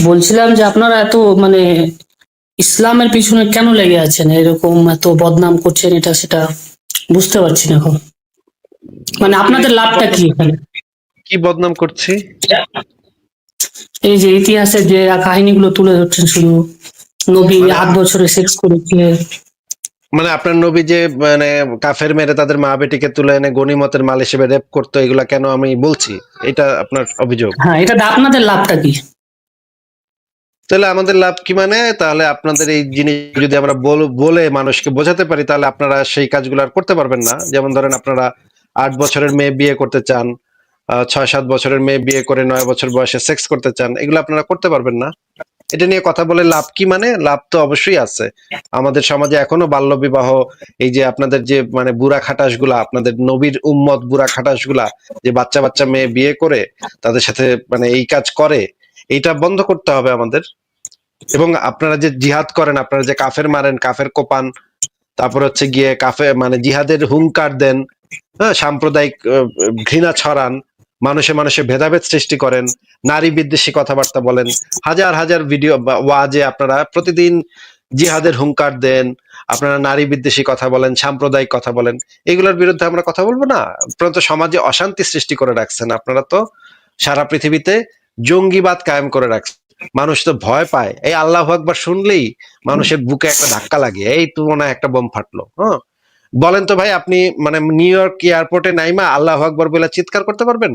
বলছিলাম যে আপনারা এত মানে ইসলামের পিছনে কেন লেগে আছেন, এরকম এত বদনাম করছেন, এটা সেটা বুঝতে পারছি না এখন। মানে কি আপনাদের লাভটা কি এখানে? কি বদনাম করছি? এই যে ইতিহাসের যে কাহিনীগুলো তুলে ধরছেন শুধু, নবী মানে 8 বছরে সেক্স করেছে। মানে আপনার নবী যে কাফের মেরে তাদের মা বেটিকে তুলে এনে গনিমতের মাল হিসেবে রেপ করতো, এগুলা কেন আমি বলছি? এটা আপনার অভিযোগ? হ্যাঁ, এটা আপনাদের লাভটা কি? তাহলে আমাদের লাভ কি? মানে তাহলে আপনাদের এই জিনিস যদি আমরা বলে মানুষকে বোঝাতে পারি, তাহলে আপনারা সেই কাজগুলো আর করতে পারবেন না। যেমন ধরেন, আপনারা 8 বছরের মেয়ে বিয়ে করতে চান, 6-7 বছরের মেয়ে বিয়ে করে 9 বছর বয়সে সেক্স করতে চান, এগুলো আপনারা করতে পারবেন না। এটা নিয়ে কথা বলে লাভ কি? মানে লাভ তো অবশ্যই আছে। আমাদের সমাজে এখনো বাল্য বিবাহ, এই যে আপনাদের যে মানে বুড়া খাটাস গুলা, আপনাদের নবীর উম্মত বুড়া খাটাস গুলা, যে বাচ্চা বাচ্চা মেয়ে বিয়ে করে তাদের সাথে মানে এই কাজ করে, এইটা বন্ধ করতে হবে আমাদের। এবং আপনারা যে জিহাদ করেন, আপনারা যে কাফের মারেন, কাফের কোপান, তারপর হচ্ছে গিয়ে কাফে মানে জিহাদের হুঙ্কার দেন, হ্যাঁ, সাম্প্রদায়িক ঘৃণা ছড়ান, মানুষে মানুষে ভেদাভেদ সৃষ্টি করেন, নারী বিদ্বেষী কথাবার্তা বলেন, হাজার হাজার ভিডিও ওয়াজে আপনারা প্রতিদিন জিহাদের হুঙ্কার দেন, আপনারা নারী বিদ্বেষী কথা বলেন, সাম্প্রদায়িক কথা বলেন। এগুলোর বিরুদ্ধে আমরা কথা বলবো না? আপনারা তো সমাজে অশান্তি সৃষ্টি করে রাখছেন। আপনারা তো সারা পৃথিবীতে জঙ্গিবাদ কায়েম করে রাখছেন। মানুষ তো ভয় পায়, এই আল্লাহু আকবার শুনলেই মানুষের বুকে একটা ধাক্কা লাগে, এই তো মনে হয় একটা বোম ফাটলো। হ্যাঁ, বলেন তো ভাই, আপনি মানে নিউ ইয়র্ক এয়ারপোর্টে নাইমা আল্লাহু আকবার বলে চিৎকার করতে পারবেন?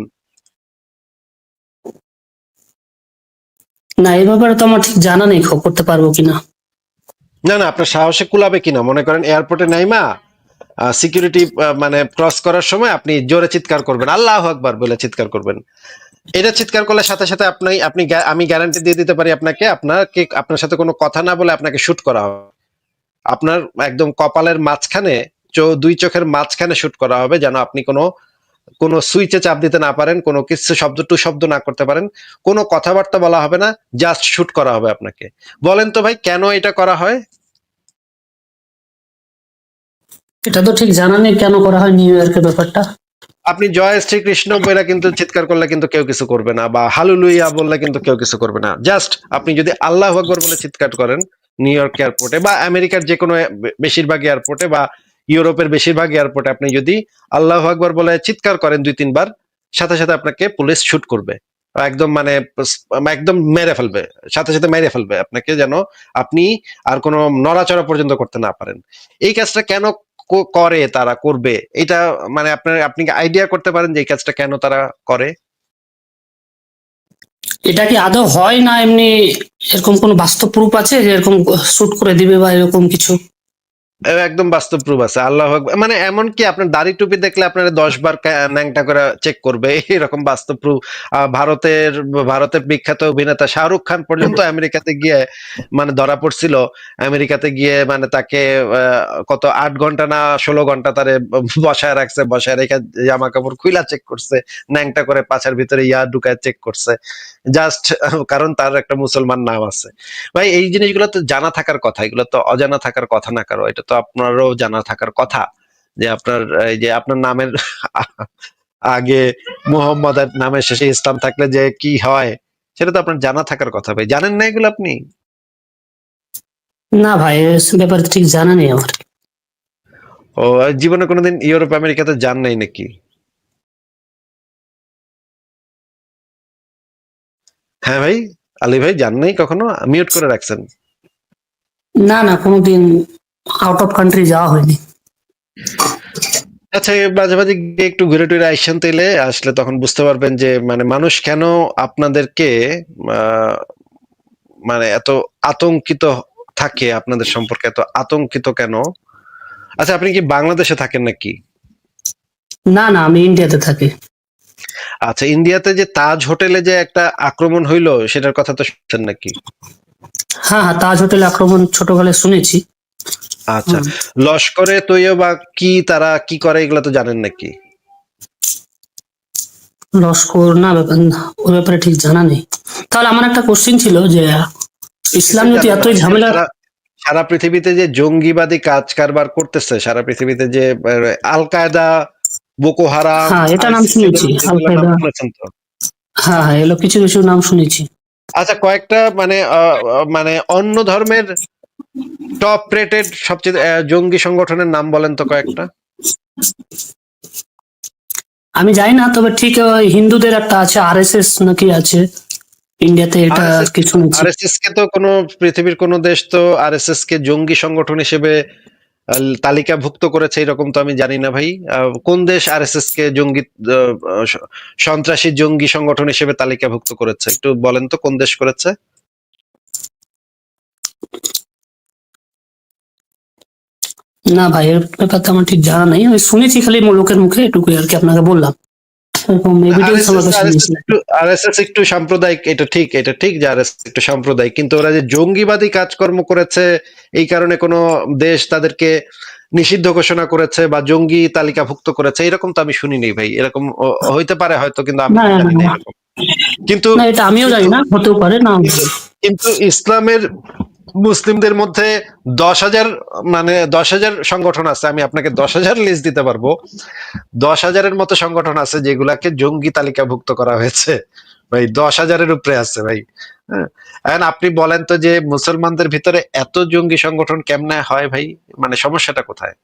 না, এই ব্যাপারে তো আমার ঠিক জানা নেই, করতে পারবো কিনা। না না, আপনার সাহসে কুলাবে কিনা? মনে করেন এয়ারপোর্টে নাইমা সিকিউরিটি মানে ক্রস করার সময় আপনি জোরে চিৎকার করবেন, আল্লাহু আকবার বলে চিৎকার করবেন। এটা চিৎকার করলে সাথে সাথে আমি গ্যারান্টি দিয়ে দিতে পারি আপনাকে, আপনার সাথে কোনো কথা না বলে আপনাকে শুট করা হবে। আপনার একদম কপালের মাঝখানে, দুই চোখের মাঝখানে শুট করা হবে, যেন আপনি কোনো সুইচে চাপ দিতে না পারেন, কোনো কিছু শব্দ না করতে পারেন, কোনো কথাবার্তা বলা হবে না, জাস্ট শুট করা হবে আপনাকে। বলেন তো ভাই, কেন এটা করা হয়? এটা তো ঠিক জানা নেই কেন করা হয় নিউ ইয়র্কের ব্যাপারটা। আপনি জয় শ্রীকৃষ্ণ বলে কিন্তু চিৎকার করলে কিন্তু কেউ কিছু করবে না, বা হালুলুইয়া বললে কিন্তু কেউ কিছু করবে না। জাস্ট আপনি যদি আল্লাহু আকবার বলে চিৎকার করেন নিউ ইয়র্ক এয়ারপোর্টে বা আমেরিকার যে কোনো বেশিরভাগ এয়ারপোর্টে বা ইউরোপের বেশিরভাগ এয়ারপোর্টে আপনি যদি আল্লাহু আকবার বলে চিৎকার করেন 2-3 বার, সাথে সাথে আপনাকে পুলিশ শুট করবে। একদম মানে একদম মেরে ফেলবে, সাথে সাথে মেরে ফেলবে আপনাকে, যেন আপনি আর কোনো নড়াচড়া পর্যন্ত করতে না পারেন। এই কাজটা কেন করে, তারা করবে এটা? মানে আপনি আইডিয়া করতে পারেন যে এই কাজটা কেন তারা করে? এটা কি আদৌ হয় না এমনি? এরকম কোনো বাস্তব প্রুফ আছে যে এরকম শুট করে দিবে বা এরকম কিছু? একদম বাস্তব প্রুফ আছে। আল্লাহ আকবার মানে এমন কি, আপনার দাড়ি টুপি দেখলে আপনার 10 বার ন্যাংটা করে চেক করবে, এরকম বাস্তব প্রুফ। ভারতের বিখ্যাত অভিনেতা শাহরুখ খান পর্যন্ত আমেরিকাতে গিয়ে মানে ধরা পড়ছিল। আমেরিকাতে গিয়ে মানে তাকে কত 8 ঘন্টা না 16 ঘন্টা তারে বসায় রাখছে, বসায় রেখে জামা কাপড় খুইলা চেক করছে, ন্যাংটা করে পাছার ভিতরে ইয়া ঢুকায় চেক করছে, জাস্ট কারণ তার একটা মুসলমান নাম আছে। ভাই, এই জিনিসগুলো তো জানা থাকার কথা, এগুলো তো অজানা থাকার কথা না কারো। এটা তো আপনারও জানা থাকার কথা, যে এই যে আপনার নামের আগে মুহাম্মদ আর নামের শেষে ইসলাম থাকলে যে কি হয়, সেটা তো আপনার জানা থাকার কথা। ভাই, জানেন না এগুলো আপনি? না ভাই, এ ব্যাপারে তো ঠিক জানা নেই আমার। ও, জীবনে কোনোদিন ইউরোপ আমেরিকাতে যান নাই নাকি? হ্যাঁ ভাই, আলী ভাই, যান নাই কখনো? মিউট করে রাখছেন। না না, কোনোদিন আউট অফ কান্ট্রি যাওয়া হয়নি। আচ্ছা, মাঝে মাঝে গিয়ে একটু ঘুরে টুরে আইসেন, তাইলে আসলে তখন বুঝতে পারবেন যে মানে মানুষ কেন আপনাদেরকে আহ মানে এত আতঙ্কিত থাকে, আপনাদের সম্পর্কে এত আতঙ্কিত কেন? আচ্ছা, আপনি কি বাংলাদেশে থাকেন নাকি? না না, আমি ইন্ডিয়াতে থাকি। আচ্ছা, ইন্ডিয়াতে যে তাজ হোটেলে যে একটা আক্রমণ হইলো, সেটার কথা তো শুনছেন নাকি? হ্যাঁ হ্যাঁ, তাজ হোটেল আক্রমণ ছোটকালে শুনেছি। আচ্ছা, লস্করে তৈয়বা কি তারা কি করে এগুলো তো জানেন নাকি? লস্কর না, ওই ব্যাপারে ঠিক জানা নেই। তাহলে আমার একটা কোশ্চেন ছিল যে ইসলাম যদি জানেন না এতই ওই যে ঝামেলা। সারা সারা পৃথিবীতে যে জঙ্গিবাদী কাজ কারবার করতেছে, সারা পৃথিবীতে যে আল কায়দা, বোকো হারাম, হ্যাঁ, এটা নাম আইসিস, শুনেছি, আল এগুলোর নাম কায়দা। শুনেছেন তো? হ্যাঁ হ্যাঁ, এগুলো কিছু কিছু নাম শুনেছি। আচ্ছা, কয়েকটা মানে মানে অন্য ধর্মের টপ রেটেড সবচেয়ে জঙ্গি সংগঠনের নাম বলেন তো কয়েকটা। আমি জানি না, তবে ঠিক হিন্দুদের একটা আছে, আরএসএস নাকি আছে ইন্ডিয়াতে, এটা আর আরএসএস কি শুনেছি। আরএসএস কে তো কোনো পৃথিবীর কোনো দেশ তো আরএসএস কে জঙ্গি সংগঠন হিসেবে তালিকাভুক্ত করেছে এরকম তো আমি জানি না ভাই। কোন দেশ আরএসএস কে জঙ্গি সন্ত্রাসী জঙ্গি সংগঠন হিসেবে তালিকাভুক্ত করেছে একটু বলেন তো কোন দেশ করেছে? না ভাই, এর ব্যাপারটা আমার ঠিক জানা নাই, আমি শুনেছি খালি লোকের মুখে, এটুকুই আর কি আপনাকে বললাম। এরকম এভিডেন্স আমার আরএসএস কাছে নেই। আরএসএস একটু আরএসএস একটু সাম্প্রদায়িক, এটা ঠিক যে আরএসএস একটু সাম্প্রদায়িক, কিন্তু ওরা যে জঙ্গিবাদী কাজকর্ম করেছে এই কারণে কোনো দেশ তাদেরকে নিষিদ্ধ ঘোষণা করেছে বা জঙ্গি তালিকাভুক্ত করেছে এরকম তো আমি শুনিনি ভাই। এরকম হইতে পারে হয়তো, কিন্তু আমি না তো না জানি না, না না, এরকম। কিন্তু না, এটা আমিও জানি কিন্তু না, হতেও পারে না। কিন্তু কিন্তু ইসলামের মুসলিমদের মধ্যে 10,000 মানে 10,000 সংগঠন আছে, আমি আপনাকে 10,000 লিস্ট দিতে পারবো। 10,000-এর মতো সংগঠন আছে যেগুলাকে জঙ্গি তালিকাভুক্ত করা হয়েছে ভাই, 10,000-এর উপরে আছে ভাই। হ্যাঁ, এখন আপনি বলেন তো যে মুসলমানদের ভিতরে এত জঙ্গি সংগঠন কেমনে হয় ভাই, মানে সমস্যাটা কোথায়?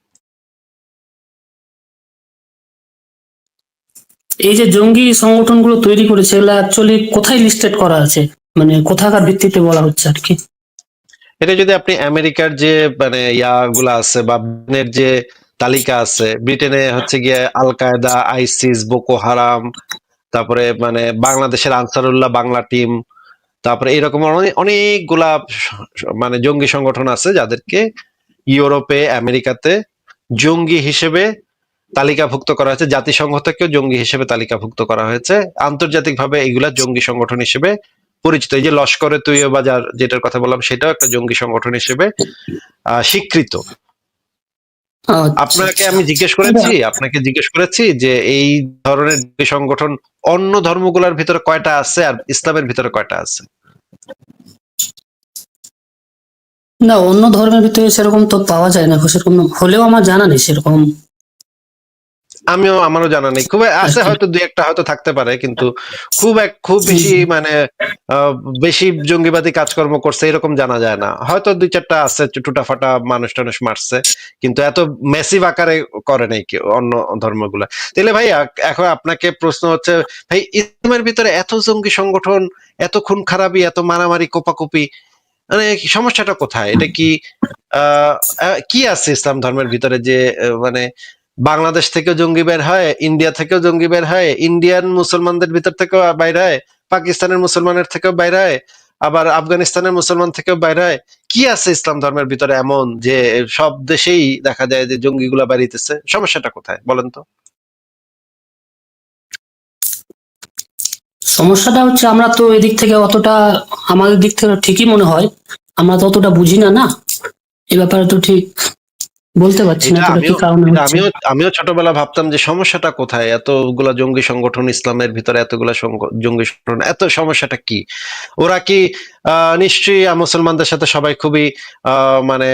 এই যে জঙ্গি সংগঠনগুলো তৈরি করেছে, এগুলা অ্যাকচুয়ালি কোথায় লিস্টেড করা আছে, মানে কোথাকার ভিত্তিতে বলা হচ্ছে আর কি? এটা যদি আপনি আমেরিকার যে মানে ইয়াগুলা আছে বা ব্রিটেনের যে তালিকা আছে, ব্রিটেনে হচ্ছে গিয়ে আল কায়দা, আইসিস, বোকো হারাম, তারপরে মানে বাংলাদেশের আনসারুল্লাহ বাংলা টিম, তারপরে এরকম অনেকগুলা মানে জঙ্গি সংগঠন আছে যাদেরকে ইউরোপে, আমেরিকাতে জঙ্গি হিসেবে তালিকাভুক্ত করা হয়েছে। জাতিসংঘ থেকেও জঙ্গি হিসেবে তালিকাভুক্ত করা হয়েছে। আন্তর্জাতিকভাবে এগুলা জঙ্গি সংগঠন হিসেবে পরিচিত। এই যে লস্করে তৈয়বা যেটার কথা বললাম সেটাও একটা জঙ্গি সংগঠন হিসেবে স্বীকৃত। আচ্ছা আচ্ছা। আপনাকে জিজ্ঞেস করেছি যে এই ধরনের জঙ্গি সংগঠন অন্য ধর্মগুলোর ভিতরে কয়টা আছে আর ইসলামের ভিতরে কয়টা আছে? না, অন্য ধর্মের ভিতরে সেরকম তো পাওয়া যায় না, সেরকম হলেও আমার জানা নেই সেরকম আমারও জানা নেই, খুব আর আছে কি। হয়তো দুই একটা হয়তো থাকতে পারে, কিন্তু খুব বেশি মানে আহ, বেশি জঙ্গিবাদী কাজকর্ম করছে এরকম জানা যায় না। হয়তো দুই চারটা আছে টুটাফাটা মানুষ টানুষ মারছে, কিন্তু এত মেসিভ আকারে করে নাই কেউ অন্য ধর্মগুলা। তাহলে ভাই এখন আপনাকে প্রশ্ন হচ্ছে, ভাই ইসলামের ভিতরে এত জঙ্গি সংগঠন, এত খুন খারাপি, এত মারামারি কোপাকুপি, মানে সমস্যাটা কোথায়? এটা কি কি আছে ইসলাম ধর্মের ভিতরে যে মানে বাংলাদেশ থেকেও জঙ্গি বের হয়, ইন্ডিয়া থেকেও জঙ্গি বের হয়, ইন্ডিয়ান মুসলমানদের ভিতর থেকেও বাইর হয়, পাকিস্তানের মুসলমানের থেকেও বাইর হয়, আবার আফগানিস্তানের মুসলমান থেকেও বাইর হয়। কি আছে ইসলাম ধর্মের ভিতরে এমন যে সব দেশেই দেখা যায় যে জঙ্গিগুলা বাড়িতেছে? সমস্যাটা কোথায় বলেন তো? সমস্যাটা হচ্ছে আমরা তো এদিক থেকে অতটা, আমাদের দিক থেকে ঠিকই মনে হয়, আমরা তো অতটা বুঝি না, না এ ব্যাপারে তো ঠিক বলতে পারছি না এটা তোটা কি আমিও কারণে এটা হচ্ছে। আমিও আমিও ছোটবেলা ভাবতাম যে সমস্যাটা কোথায়, এতগুলা জঙ্গি সংগঠন ইসলামের ভিতরে, এতগুলা জঙ্গি সংগঠন, এত সমস্যাটা কি? ওরা কি নিশ্চয়ই মুসলমানদের সাথে সবাই খুবই মানে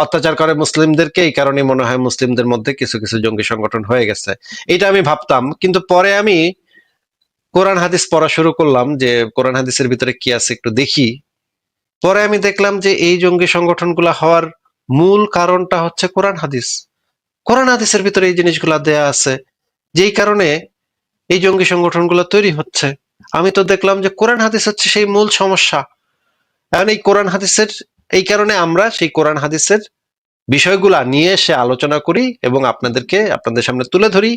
অত্যাচার করে মুসলিমদেরকে, এই কারণে মনে হয় মুসলিমদের মধ্যে কিছু কিছু জঙ্গি সংগঠন হয়ে গেছে, এটা আমি ভাবতাম। কিন্তু পরে আমি কোরআন হাদিস পড়া শুরু করলাম যে কোরআন হাদিসের ভিতরে কি আছে একটু দেখি। পরে আমি দেখলাম যে এই জঙ্গি সংগঠনগুলা হওয়ার মূল কারণটা হচ্ছে কোরআন হাদিস। কোরআন হাদিসের ভিতরে এই জিনিসগুলা দেয়া আছে, যেই কারণে এই জঙ্গি সংগঠনগুলো তৈরি হচ্ছে। আমি তো দেখলাম যে কোরআন হাদিস হচ্ছে সেই মূল সমস্যা। এখন এই কোরআন হাদিসের, এই কারণে আমরা সেই কোরআন হাদিসের বিষয়গুলা নিয়ে এসে আলোচনা করি এবং আপনাদের সামনে তুলে ধরি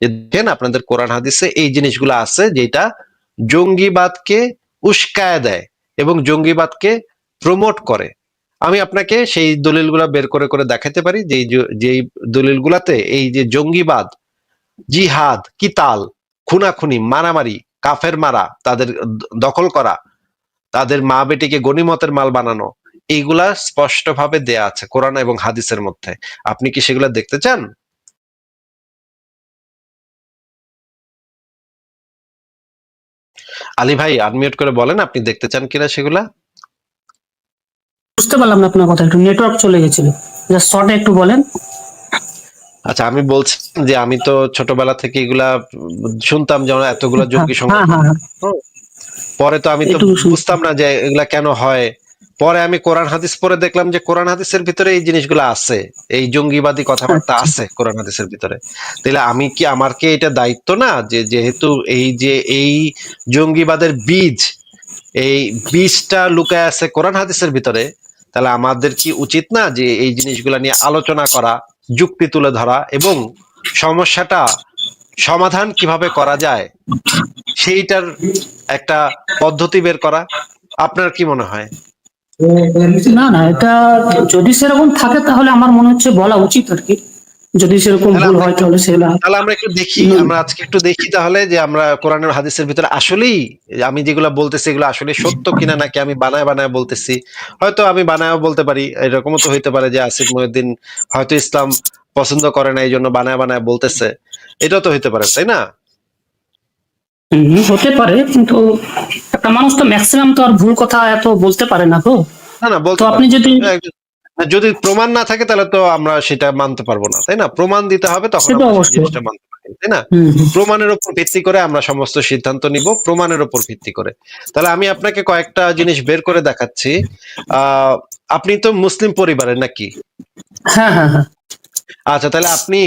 যে দেখেন আপনাদের কোরআন হাদিসে এই জিনিসগুলো আছে যেটা জঙ্গিবাদকে উস্কায় দেয় এবং জঙ্গিবাদকে প্রমোট করে। আমি আপনাকে সেই দলিলগুলা বের করে করে দেখাতে পারি যে যেই দলিলগুলাতে এই যে জঙ্গিবাদ, জিহাদ, কিতাল, খুনাখুনি, মারামারি, কাফের মারা, তাদের দখল করা, তাদের মা বেটিকে গনিমতের মাল বানানো, এইগুলা স্পষ্টভাবে দেয়া আছে কোরআন এবং হাদিসের মধ্যে। আপনি কি সেগুলা দেখতে চান? আলী ভাই আনমিউট করে বলেন আপনি দেখতে চান কিনা সেগুলা। বুঝতে পারলাম না আপনার কথা, একটু নেটওয়ার্ক চলে গেছিল, জাস্ট শর্টে একটু বলেন। আচ্ছা, আমি বলছি যে আমি তো ছোটবেলা থেকে এগুলা শুনতাম যেমন এতগুলা হ্যাঁ জঙ্গি হ্যাঁ সংগঠন। হ্যাঁ। হুম। পরে তো আমি তো এটুকু শুনছি। বুঝতাম না যে এগুলা কেন হয়। পরে আমি কোরআন হাদিস পড়ে দেখলাম যে কোরআন হাদিসের ভিতরে এই জিনিসগুলো আছে, এই জঙ্গিবাদী কথাবার্তা আচ্ছা। আছে কোরআন হাদিসের ভিতরে। তাহলে আমি কি, আমার কি এটা দায়িত্ব না যে যেহেতু এই যে এই জঙ্গিবাদের বীজ, এই বীজটা লুকায় আছে কোরআন হাদিসের ভিতরে, তাহলে আমাদের কি উচিত না যে এই জিনিসগুলা নিয়ে আলোচনা করা, যুক্তি তুলে ধরা এবং সমস্যাটা সমাধান কিভাবে করা যায় সেইটার একটা পদ্ধতি বের করা? আপনার কি মনে হয়? না না, এটা যদি সেরকম থাকে তাহলে আমার মনে হচ্ছে বলা উচিত আর কি। যদি সেরকম তাহলে ভুল আমরা হয় একটু তাহলে সেগুলা তাহলে আমরা একটু দেখি, আমরা আজকে একটু দেখি তাহলে যে আমরা কোরআনের হাদিসের ভিতরে আসলেই আমি যেগুলো বলতেছি এগুলো আসলে সত্য কিনা, নাকি আমি বানায় বানায় বলতেছি। হয়তো আমি বানায়ও বলতে পারি, এরকমও তো হইতে পারে যে আসিফ মহিউদ্দিন হয়তো ইসলাম পছন্দ করে না এই জন্য বানায় বানায় বলতেছে, এটাও তো হইতে পারে, তাই না? হতে পারে, কিন্তু একটা মানুষ তো ম্যাক্সিমাম তো আর ভুল কথা এত বলতে পারে না তো। না না, তো বলতে আপনি পারবো যদি, না। যদি প্রমাণ না থাকে তাহলে তো আমরা সেটা মানতে পারবো না, তাই না? প্রমাণ দিতে হবে, তখন সেটা আমরা সেই অবশ্যই। জিনিসটা মানতে পারি, তাই না? হম হম। প্রমাণের উপর ভিত্তি করে আমরা সমস্ত সিদ্ধান্ত নিব, প্রমাণের উপর ভিত্তি করে। তাহলে আমি আপনাকে কয়েকটা জিনিস বের করে দেখাচ্ছি। আহ আপনি তো মুসলিম পরিবারের নাকি? হ্যাঁ হ্যাঁ হ্যাঁ। আচ্ছা, তাহলে আপনি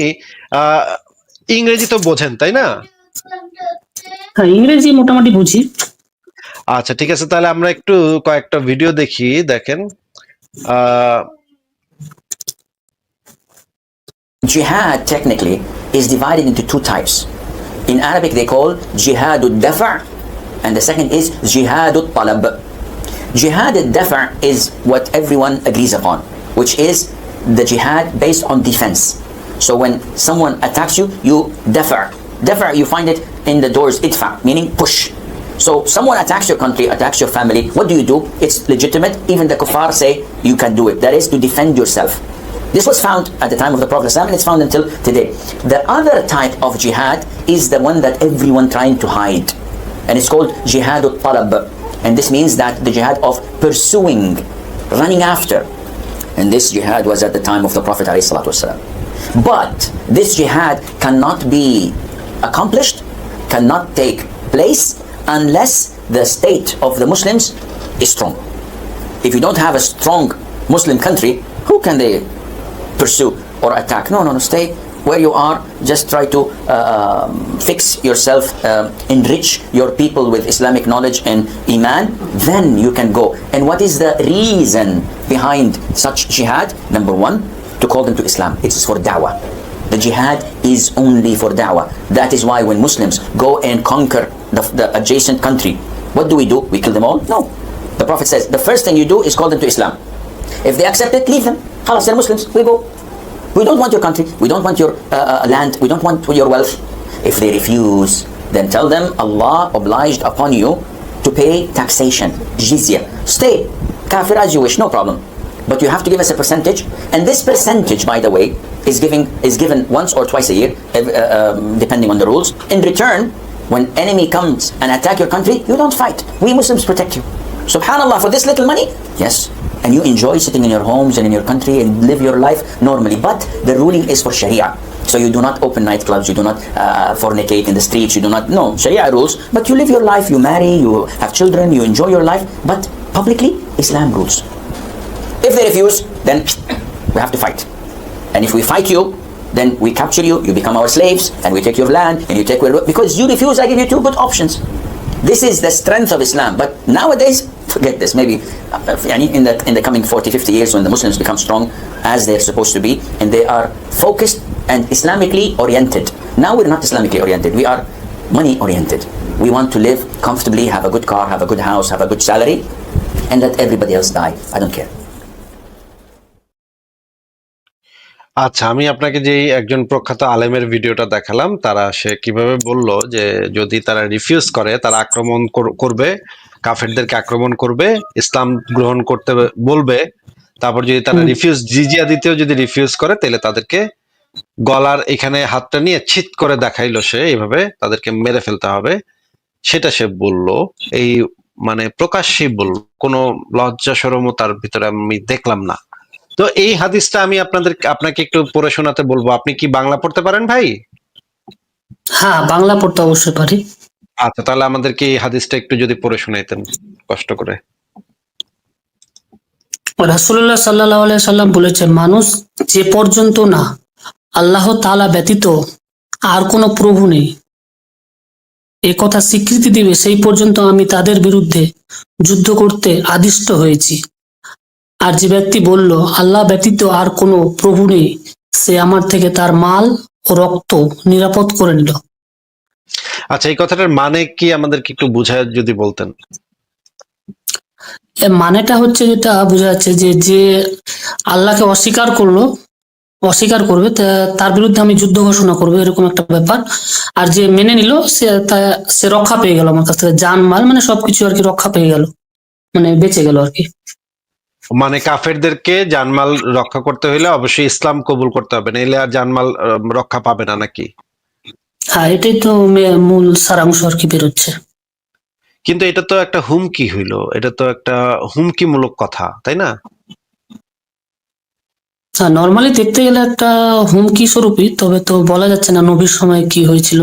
আহ ইংরেজি তো বোঝেন, তাই না? হ্যাঁ, ইংরেজি মোটামুটি বুঝি। আচ্ছা, ঠিক আছে, তাহলে আমরা একটু কয়েকটা ভিডিও দেখি, দেখেন। আহ Jihad technically is divided into two types. In Arabic they call Jihad al-Dafa' and the second is Jihad al-Talab. Jihad al-Dafa' is what everyone agrees upon, which is the jihad based on defense. So when someone attacks you, you dafa'. Dafa' you find it in the doors idfa', meaning push. So someone attacks your country, attacks your family, what do? It's legitimate. Even the kuffar say you can do it. That is to defend yourself. This was found at the time of the Prophet ﷺ, and it's found until today. The other type of jihad is the one that everyone trying to hide. And it's called jihad al-talab. And this means that the jihad of pursuing, running after. And this jihad was at the time of the Prophet ﷺ. But this jihad cannot be accomplished, cannot take place unless the state of the Muslims is strong. If you don't have a strong Muslim country, who can they pursue or attack? No, stay where you are. Just try to fix yourself, enrich your people with Islamic knowledge and Iman, then you can go. And what is the reason behind such jihad? Number one, to call them to Islam. It is for da'wah. The jihad is only for da'wah. That is why when Muslims go and conquer the adjacent country, what do? We kill them all? No. The Prophet says, the first thing you do is call them to Islam. If they accept it, leave them. Khalas, they're Muslims. We go. We don't want your country. We don't want your land. We don't want your wealth. If they refuse, then tell them Allah obliged upon you to pay taxation, jizya. Stay, kafir as you wish, no problem. But you have to give us a percentage. And this percentage, by the way, is given once or twice a year, depending on the rules. In return, when enemy comes and attack your country, you don't fight. We Muslims protect you. Subhanallah, for this little money, yes. And you enjoy sitting in your homes and in your country and live your life normally. But the ruling is for Sharia. So you do not open nightclubs, you do not fornicate in the streets, you do not, no, Sharia rules. But you live your life, you marry, you have children, you enjoy your life. But publicly, Islam rules. If they refuse, then we have to fight. And if we fight you, then we capture you, you become our slaves, and we take your land, and you take where, because you refuse, I give you two good options. This is the strength of Islam. But nowadays, forget this. Maybe in the coming 40, 50 years, when the Muslims become strong as they're supposed to be, and they are focused and Islamically oriented. Now we're not Islamically oriented. We are money oriented. We want to live comfortably, have a good car, have a good house, have a good salary, and let everybody else die. I don't care. আচ্ছা, আমি আপনাকে যে একজন প্রখ্যাত আলেমের ভিডিওটা দেখালাম, তারা সে কিভাবে বলল যে যদি তারা রিফিউজ করে তারা আক্রমণ করবে, কাফেরদেরকে আক্রমণ করবে, ইসলাম গ্রহণ করতে বলবে। তারপর যদি তারা জিজিয়া দিতেও যদি রিফিউজ করে, তাহলে তাদেরকে গলার এখানে হাতটা নিয়ে ছিট করে দেখাইলো সে, এইভাবে তাদেরকে মেরে ফেলতে হবে। সেটা সে বলল, এই মানে প্রকাশ্যেই বলল, কোনো লজ্জা শরমও তার ভিতরে আমি দেখলাম না। তো এই হাদিসটা আমি আপনাকে একটু পড়ে শোনাতে বলবো। আপনি কি বাংলা পড়তে পারেন ভাই? হ্যাঁ, বাংলা পড়তে অবশ্যই পারি। আচ্ছা, তাহলে আমাদেরকে এই হাদিসটা একটু যদি পড়ে শোনাইতেন কষ্ট করে। রাসূলুল্লাহ সাল্লাল্লাহু আলাইহি সাল্লাম বলেছেন, মানুষ যে পর্যন্ত না আল্লাহ তাআলা ব্যতীত আর কোনো প্রভু নেই এ কথা স্বীকৃতি দিবে, সেই পর্যন্ত আমি তাদের বিরুদ্ধে যুদ্ধ করতে আদিষ্ট হয়েছি। আর যে ব্যক্তি বলল আল্লাহ ব্যতীত আর কোনো প্রভু নেই, সে আমার থেকে তার মাল ও রক্ত নিরাপদ করে নিল। আচ্ছা, এই কথাটার মানে কি আমাদেরকে একটু বুঝায় যদি বলতেন। এর মানেটা হচ্ছে, যেটা বোঝা যাচ্ছে যে যে আল্লাহকে অস্বীকার করবে তার বিরুদ্ধে আমি যুদ্ধ ঘোষণা করবো, এরকম একটা ব্যাপার। আর যে মেনে নিল সে রক্ষা পেয়ে গেল আমার কাছ থেকে, জান মাল মানে সবকিছু আর কি রক্ষা পেয়ে গেল, মানে বেঁচে গেল আর কি। মানে কাফেরদেরকে জানমাল রক্ষা করতে হইলে অবশ্যই ইসলাম কবুল করতে হবে, নাইলে আর জানমাল রক্ষা পাবে না নাকি? হ্যাঁ, এটাই তো মূল সারাংশ আর কি বেরোচ্ছে। কিন্তু এটা তো একটা হুমকি হইলো, এটা তো একটা হুমকিমূলক কথা, তাই না? হ্যাঁ, নর্মালি দেখতে গেলে একটা হুমকি স্বরূপই, তবে তো বলা যাচ্ছে না নবীর সময় কি হয়েছিল।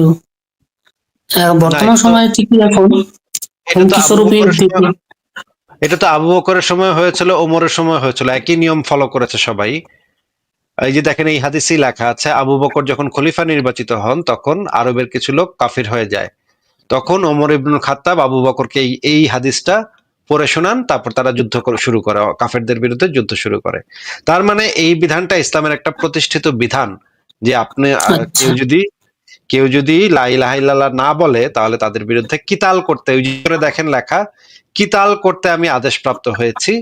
বর্তমান সময়ে ঠিকই এখন এটা তো হুমকি আবু স্বরূপই বকরের সময়, এটা তো আবু বকরের সময় হয়েছিল, ওমরের সময় হয়েছিল, একই নিয়ম ফলো করেছে সবাই। এই যে দেখেন, এই হাদিসেই লেখা আছে, আবু বকর যখন খলিফা নির্বাচিত হন তখন আরবের কিছু লোক কাফির হয়ে যায়। তখন ওমর ইবনুল খাত্তাব আবু বকরকে এই হাদিসটা পড়ে শোনান, তারপর তারা যুদ্ধ শুরু করে, কাফেরদের বিরুদ্ধে যুদ্ধ শুরু করে। তার মানে এই বিধানটা ইসলামের একটা প্রতিষ্ঠিত বিধান, যে আপনি আচ্ছা। কেউ যদি লা ইলাহা ইল্লাল্লাহ না বলে তাহলে তাদের বিরুদ্ধে কিতাল করতে, ওই যে উপরে দেখেন লেখা, কিতাল করতে আমি আদেশপ্রাপ্ত হয়েছি।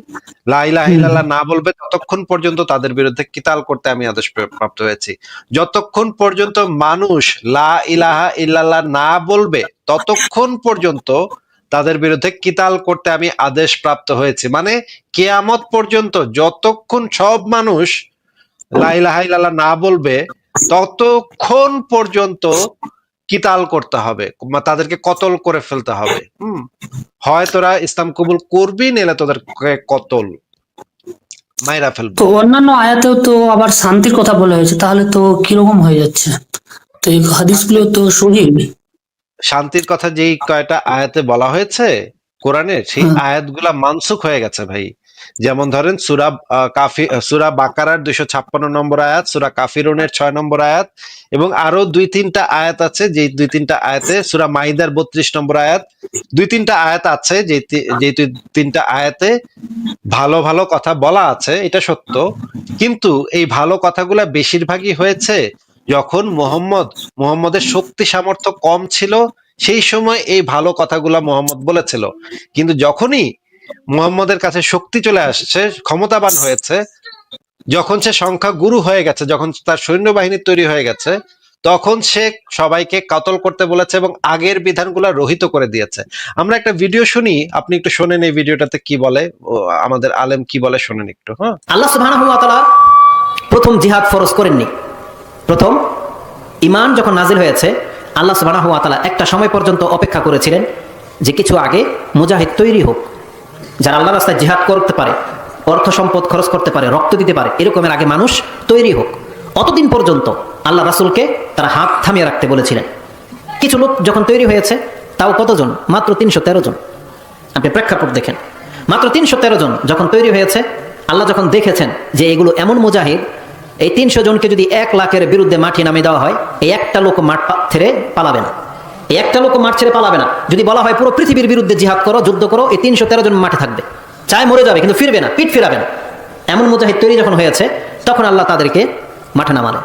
লা ইলাহা ইল্লাল্লাহ না বলবে ততক্ষণ পর্যন্ত তাদের বিরুদ্ধে কিতাল করতে আমি আদেশ প্রাপ্ত হয়েছি। যতক্ষণ পর্যন্ত মানুষ লা ইলাহা ইল্লাল্লাহ না বলবে ততক্ষণ পর্যন্ত তাদের বিরুদ্ধে কিতাল করতে আমি আদেশ প্রাপ্ত হয়েছি। মানে কিয়ামত পর্যন্ত যতক্ষণ সব মানুষ লা ইলাহা ইল্লাল্লাহ না বলবে ততক্ষণ পর্যন্ত কিতাল করতে হবে, তাদেরকে কতল করে ফেলতে হবে। হয় তোরা ইসলাম কবুল করবি, নাহলে তোদেরকে কতল মাইরা তো ফেলবো। অন্যান্য আয়াতেও তো আবার শান্তির কথা বলা হয়েছে, তাহলে তো কিরকম হয়ে যাচ্ছে? তো এই হাদিসগুলো তো সহিহ। শান্তির কথা যেই কয়টা আয়াতে বলা হয়েছে কোরআনের, সেই হ্যাঁ। আয়াতগুলা মানসুখ হয়ে গেছে ভাই। যেমন ধরেন সূরা বাকারার 256 নম্বর আয়াত, সূরা কাফিরুনের 6 নম্বর আয়াত, এবং আরো 2-3টা আয়াত আছে, যে 2-3টা আয়াতে, সূরা মাইদার 32 নম্বর আয়াত, 2-3টা আয়াত আছে যে 3টা আয়াতে ভালো ভালো কথা বলা আছে, এটা সত্য। কিন্তু এই ভালো কথাগুলা বেশিরভাগই হয়েছে যখন মুহাম্মদের শক্তি সামর্থ্য কম ছিল, সেই সময় এই ভালো কথাগুলা মুহাম্মদ বলেছিল। কিন্তু যখনই মুহাম্মদের কাছে শক্তি চলে আসছে, ক্ষমতাবান হয়েছে, যখন সে সংখ্যা গুরু হয়ে গেছে, যখন তার সৈন্যবাহিনী তৈরি হয়ে গেছে, তখন সে সবাইকে কতল করতে বলেছে এবং আগের বিধানগুলো রহিত করে দিয়েছে। আমরা একটা ভিডিও শুনি, আপনি একটু শোনেন এই ভিডিওটাতে কি বলে, আমাদের আলেম কি বলে শোনেন একটু। হ্যাঁ, আল্লাহ সুবহানাহু ওয়া তাআলা প্রথম জিহাদ ফরজ করেননি। প্রথম ঈমান যখন নাজিল হয়েছে, আল্লাহ সুবহানাহু ওয়া তাআলা একটা সময় পর্যন্ত অপেক্ষা করেছিলেন যে কিছু আগে মুজাহিদ তৈরি হোক, যারা আল্লাহর রাস্তায় জিহাদ করতে পারে, অর্থ সম্পদ খরচ করতে পারে, রক্ত দিতে পারে, এরকমের আগে মানুষ তৈরি হোক। অতদিন পর্যন্ত আল্লাহ রাসূলকে তারা হাত থামিয়ে রাখতে বলেছিলেন। কিছু লোক যখন তৈরি হয়েছে, তাও কতজন? মাত্র 313 জন। আপনি প্রেক্ষাপট দেখেন, মাত্র 313 জন যখন তৈরি হয়েছে, আল্লাহ যখন দেখেছেন যে এগুলো এমন মুজাহিদ, এই 300 জনকে যদি 1 লাখের বিরুদ্ধে মাঠে নামিয়ে দেওয়া হয়, এই একটা লোক মাঠ ছেড়ে পালাবে না, এই একটা লোক মাঠ ছেড়ে পালাবে না। যদি বলা হয় পুরো পৃথিবীর বিরুদ্ধে জিহাদ করো, যুদ্ধ করো, এই 313 জন মাঠে থাকবে, চায় মরে যাবে কিন্তু ফিরবে না, পিঠ ফিরাবে না। এমন মুজাহিদ তৈরি যখন হয়েছে, তখন আল্লাহ তাদেরকে মাঠে নামালেন,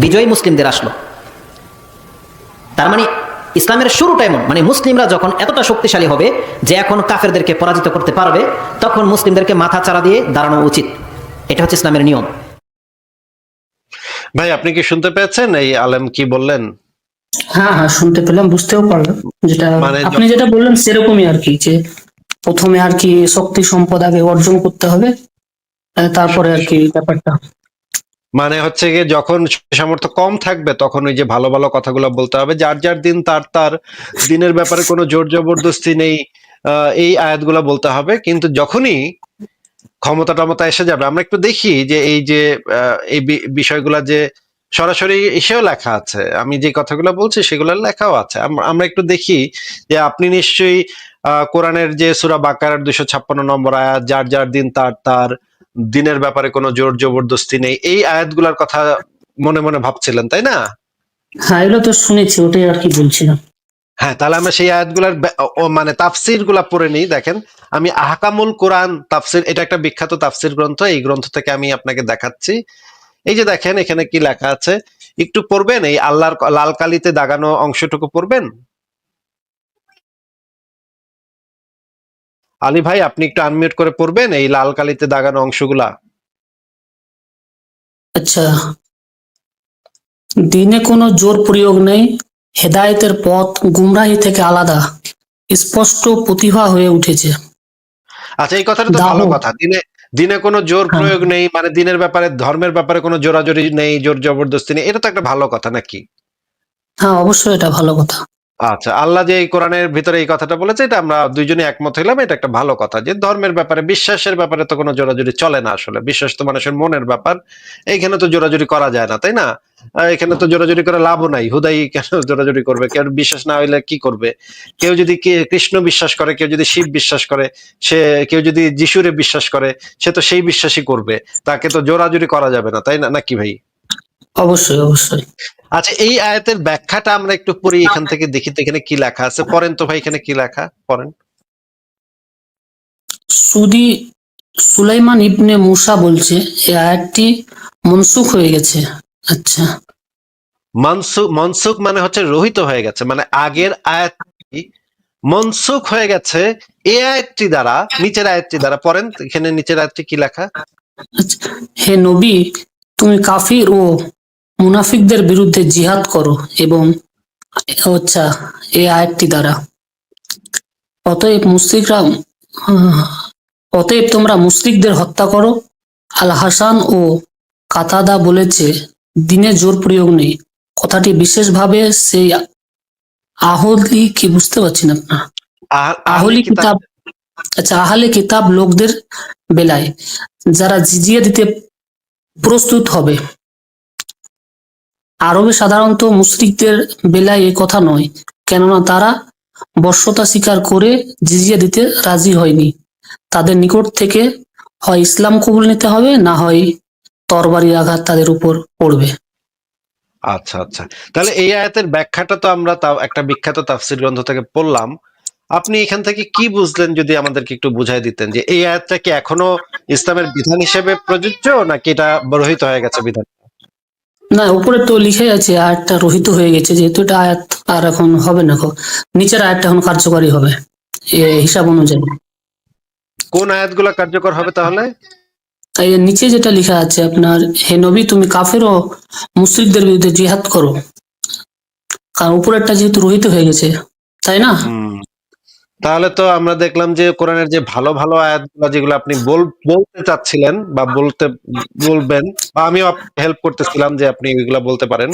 বিজয়ী মুসলিমদের আসলো। তার মানে ইসলামের শুরুটা এমন, মানে মুসলিমরা যখন এতটা শক্তিশালী হবে যে এখন কাফেরদেরকে পরাজিত করতে পারবে, তখন মুসলিমদেরকে মাথা চারা দিয়ে দাঁড়ানো উচিত। এটা হচ্ছে ইসলামের নিয়ম। ভাই আপনি কি শুনতে পেয়েছেন এই আলেম কি বললেন? হ্যাঁ হ্যাঁ, শুনতে পেলাম, বুঝতেও পারলাম। যেটা মানে আপনি যেটা বললেন সেরকমই আর কি, যে প্রথমে আর কি শক্তি সম্পদ আগে অর্জন করতে হবে, তারপরে আর কি ব্যাপারটা। মানে হচ্ছে গিয়ে যখন সামর্থ্য কম থাকবে তখন ওই যে ভালো ভালো কথাগুলো বলতে হবে, যার যার দিন তার তার দিনের ব্যাপারে কোনো জোর জবরদস্তি নেই, এই আয়াতগুলো বলতে হবে। কিন্তু যখনই ক্ষমতা টমতা এসে যাবে, আমরা একটু দেখি যে এই যে এই বিষয়গুলা যে সরাসরি এসেও লেখা আছে, আমি যে কথাগুলো বলছি সেগুলো লেখাও আছে। আমরা একটু দেখি যে আপনি নিশ্চয়ই কোরআনের যে সূরা বাকারার 256 নম্বর আয়াত, যার যার দিন তার তার দিনের ব্যাপারে কোনো জোর জবরদস্তি নেই, এই আয়াতগুলোর কথা মনে মনে ভাবছিলেন, তাই না? হ্যাঁ, এগুলো তো শুনেছি, ওটাই আর কি বলছিলাম। হ্যাঁ, তাহলে আমরা সেই আয়াতগুলোর মানে তাফসির গুলা পড়ে নিই। দেখেন, আমি আহকামুল কোরআন তাফসির, এটা একটা বিখ্যাত তাফসির গ্রন্থ, এই গ্রন্থ থেকে আমি আপনাকে দেখাচ্ছি। এই যে দেখেন এখানে কি লেখা আছে, একটু পড়বেন, এই আল্লাহর লাল কালিতে দাগানো অংশটুকু পড়বেন। আলী ভাই, আপনি একটু আনমিউট করে পড়বেন এই লাল কালিতে দাগানো অংশগুলা। আচ্ছা, দিনে কোনো জোর প্রয়োগ নেই, হেদায়েতের পথ গুমরাহি থেকে আলাদা, স্পষ্ট প্রতিভা হয়ে উঠেছে। আচ্ছা, এই কথাটা তো দাহ, ভালো কথা। দিনে দিনে কোনো জোর হ্যাঁ, প্রয়োগ নেই, মানে দিনের ব্যাপারে, ধর্মের ব্যাপারে কোনো জোরাজোরি নেই, জোর জবরদস্তি নেই, এটা তো একটা ভালো কথা নাকি? হ্যাঁ, অবশ্যই এটা ভালো কথা। আচ্ছা, আল্লাহ যে এই কোরআনের ভিতরে এই কথাটা বলেছে, এটা আমরা দুইজনে একমত হইলাম, এটা একটা ভালো কথা যে ধর্মের ব্যাপারে, বিশ্বাসের ব্যাপারে তো কোনো জোরাজুরি চলে না। আসলে বিশ্বাস তো মানুষের মনের ব্যাপার, এইখানে তো জোরাজুরি করা যায় না, তাই না? এখানে তো জোরাজুরি করে লাভও নাই, হুদাই কেন জোরাজুরি করবে? কেউ বিশ্বাস না হইলে কি করবে? কেউ যদি কৃষ্ণ বিশ্বাস করে, কেউ যদি শিব বিশ্বাস করে, সে, কেউ যদি যিশুরে বিশ্বাস করে, সে তো সেই বিশ্বাসই করবে, তাকে তো জোরাজুরি করা যাবে না, তাই না, নাকি ভাই? অবশ্যই, অবশ্যই। আচ্ছা, এই আয়াতের ব্যাখ্যাটা আমরা একটু পড়ি, এখান থেকে দেখি তো এখানে কি লেখা আছে। পড়েন তো ভাই, এখানে কি লেখা, পড়েন। সুদি সুলাইমান ইবনে মুসা বলছে, এই আয়াতটি মনসুখ হয়ে গেছে। আচ্ছা, মনসুখ মানে হচ্ছে রহিত হয়ে গেছে, মানে আগের আয়াতটি মনসুখ হয়ে গেছে এই আয়াতটি দ্বারা, নিচের আয়াতটি দ্বারা। পড়েন তো, এখানে নিচের আয়াতটি কি লেখা। আচ্ছা, হে নবী, তুমি কাফির ও মুনাফিকদের বিরুদ্ধে জিহাদ করো, এবং আচ্ছা, এই আয়াতটি দ্বারা, অতএব মুশরিকরা অতএব তোমরা মুশরিকদের হত্যা করো। আল হাসান ও কাতাদা বলেছে, দিনে জোর প্রয়োগ নেই, কথাটি বিশেষভাবে সেই আহলি কি বুঝতে পারছি না আপনার, আহলি আহলি কিতাব। কিতাব, আচ্ছা, আহলে কিতাব লোকদের বেলায়, যারা জিজিয়া দিতে প্রস্তুত হবে। আরবে সাধারণত মুশরিকদের বেলায় এ কথা নয়, কেননা তারা বশ্যতা স্বীকার করে জিজিয়া দিতে রাজি হয়নি। তাদের নিকট থেকে হয় ইসলাম কবুল নিতে হবে, না হয় তরবারির আঘাত তাদের উপর পড়বে। আচ্ছা আচ্ছা, তাহলে এই আয়াতের ব্যাখ্যাটা তো আমরা তাও একটা বিখ্যাত তাফসীর গ্রন্থ থেকে পড়লাম। আপনি এখান থেকে কি বুঝলেন, যদি আমাদেরকে একটু বুঝাই দিতেন যে এই আয়াতটা কি এখনো ইসলামের বিধান হিসেবে প্রযোজ্য, নাকি এটা রহিত হয়ে গেছে বিধান? না, উপরে তো লিখে আছে আয়াতটা রহিত হয়ে গেছে, যেহেতু এটা আয়াত আর এখন হবে না নিচের আয়াতটা এখন কার্যকরী হবে এ হিসাব অনুযায়ী। কোন আয়াতগুলো কার্যকর হবে তাহলে? তাই এর নিচে যেটা লেখা আছে আপনার, হে নবী, তুমি কাফের ও মুশরিকদের বিরুদ্ধে জিহাদ করো, কারণ উপরেরটা যেহেতু রহিত হয়ে গেছে, তাই না? হুম, তাহলে তো আমরা দেখলাম যে কোরআনের যে ভালো ভালো আয়াতগুলো, যেগুলো আপনি বলতে চাচ্ছিলেন বা বলবেন, বা আমিও হেল্প করতেছিলাম যে আপনি এগুলা বলতে পারেন,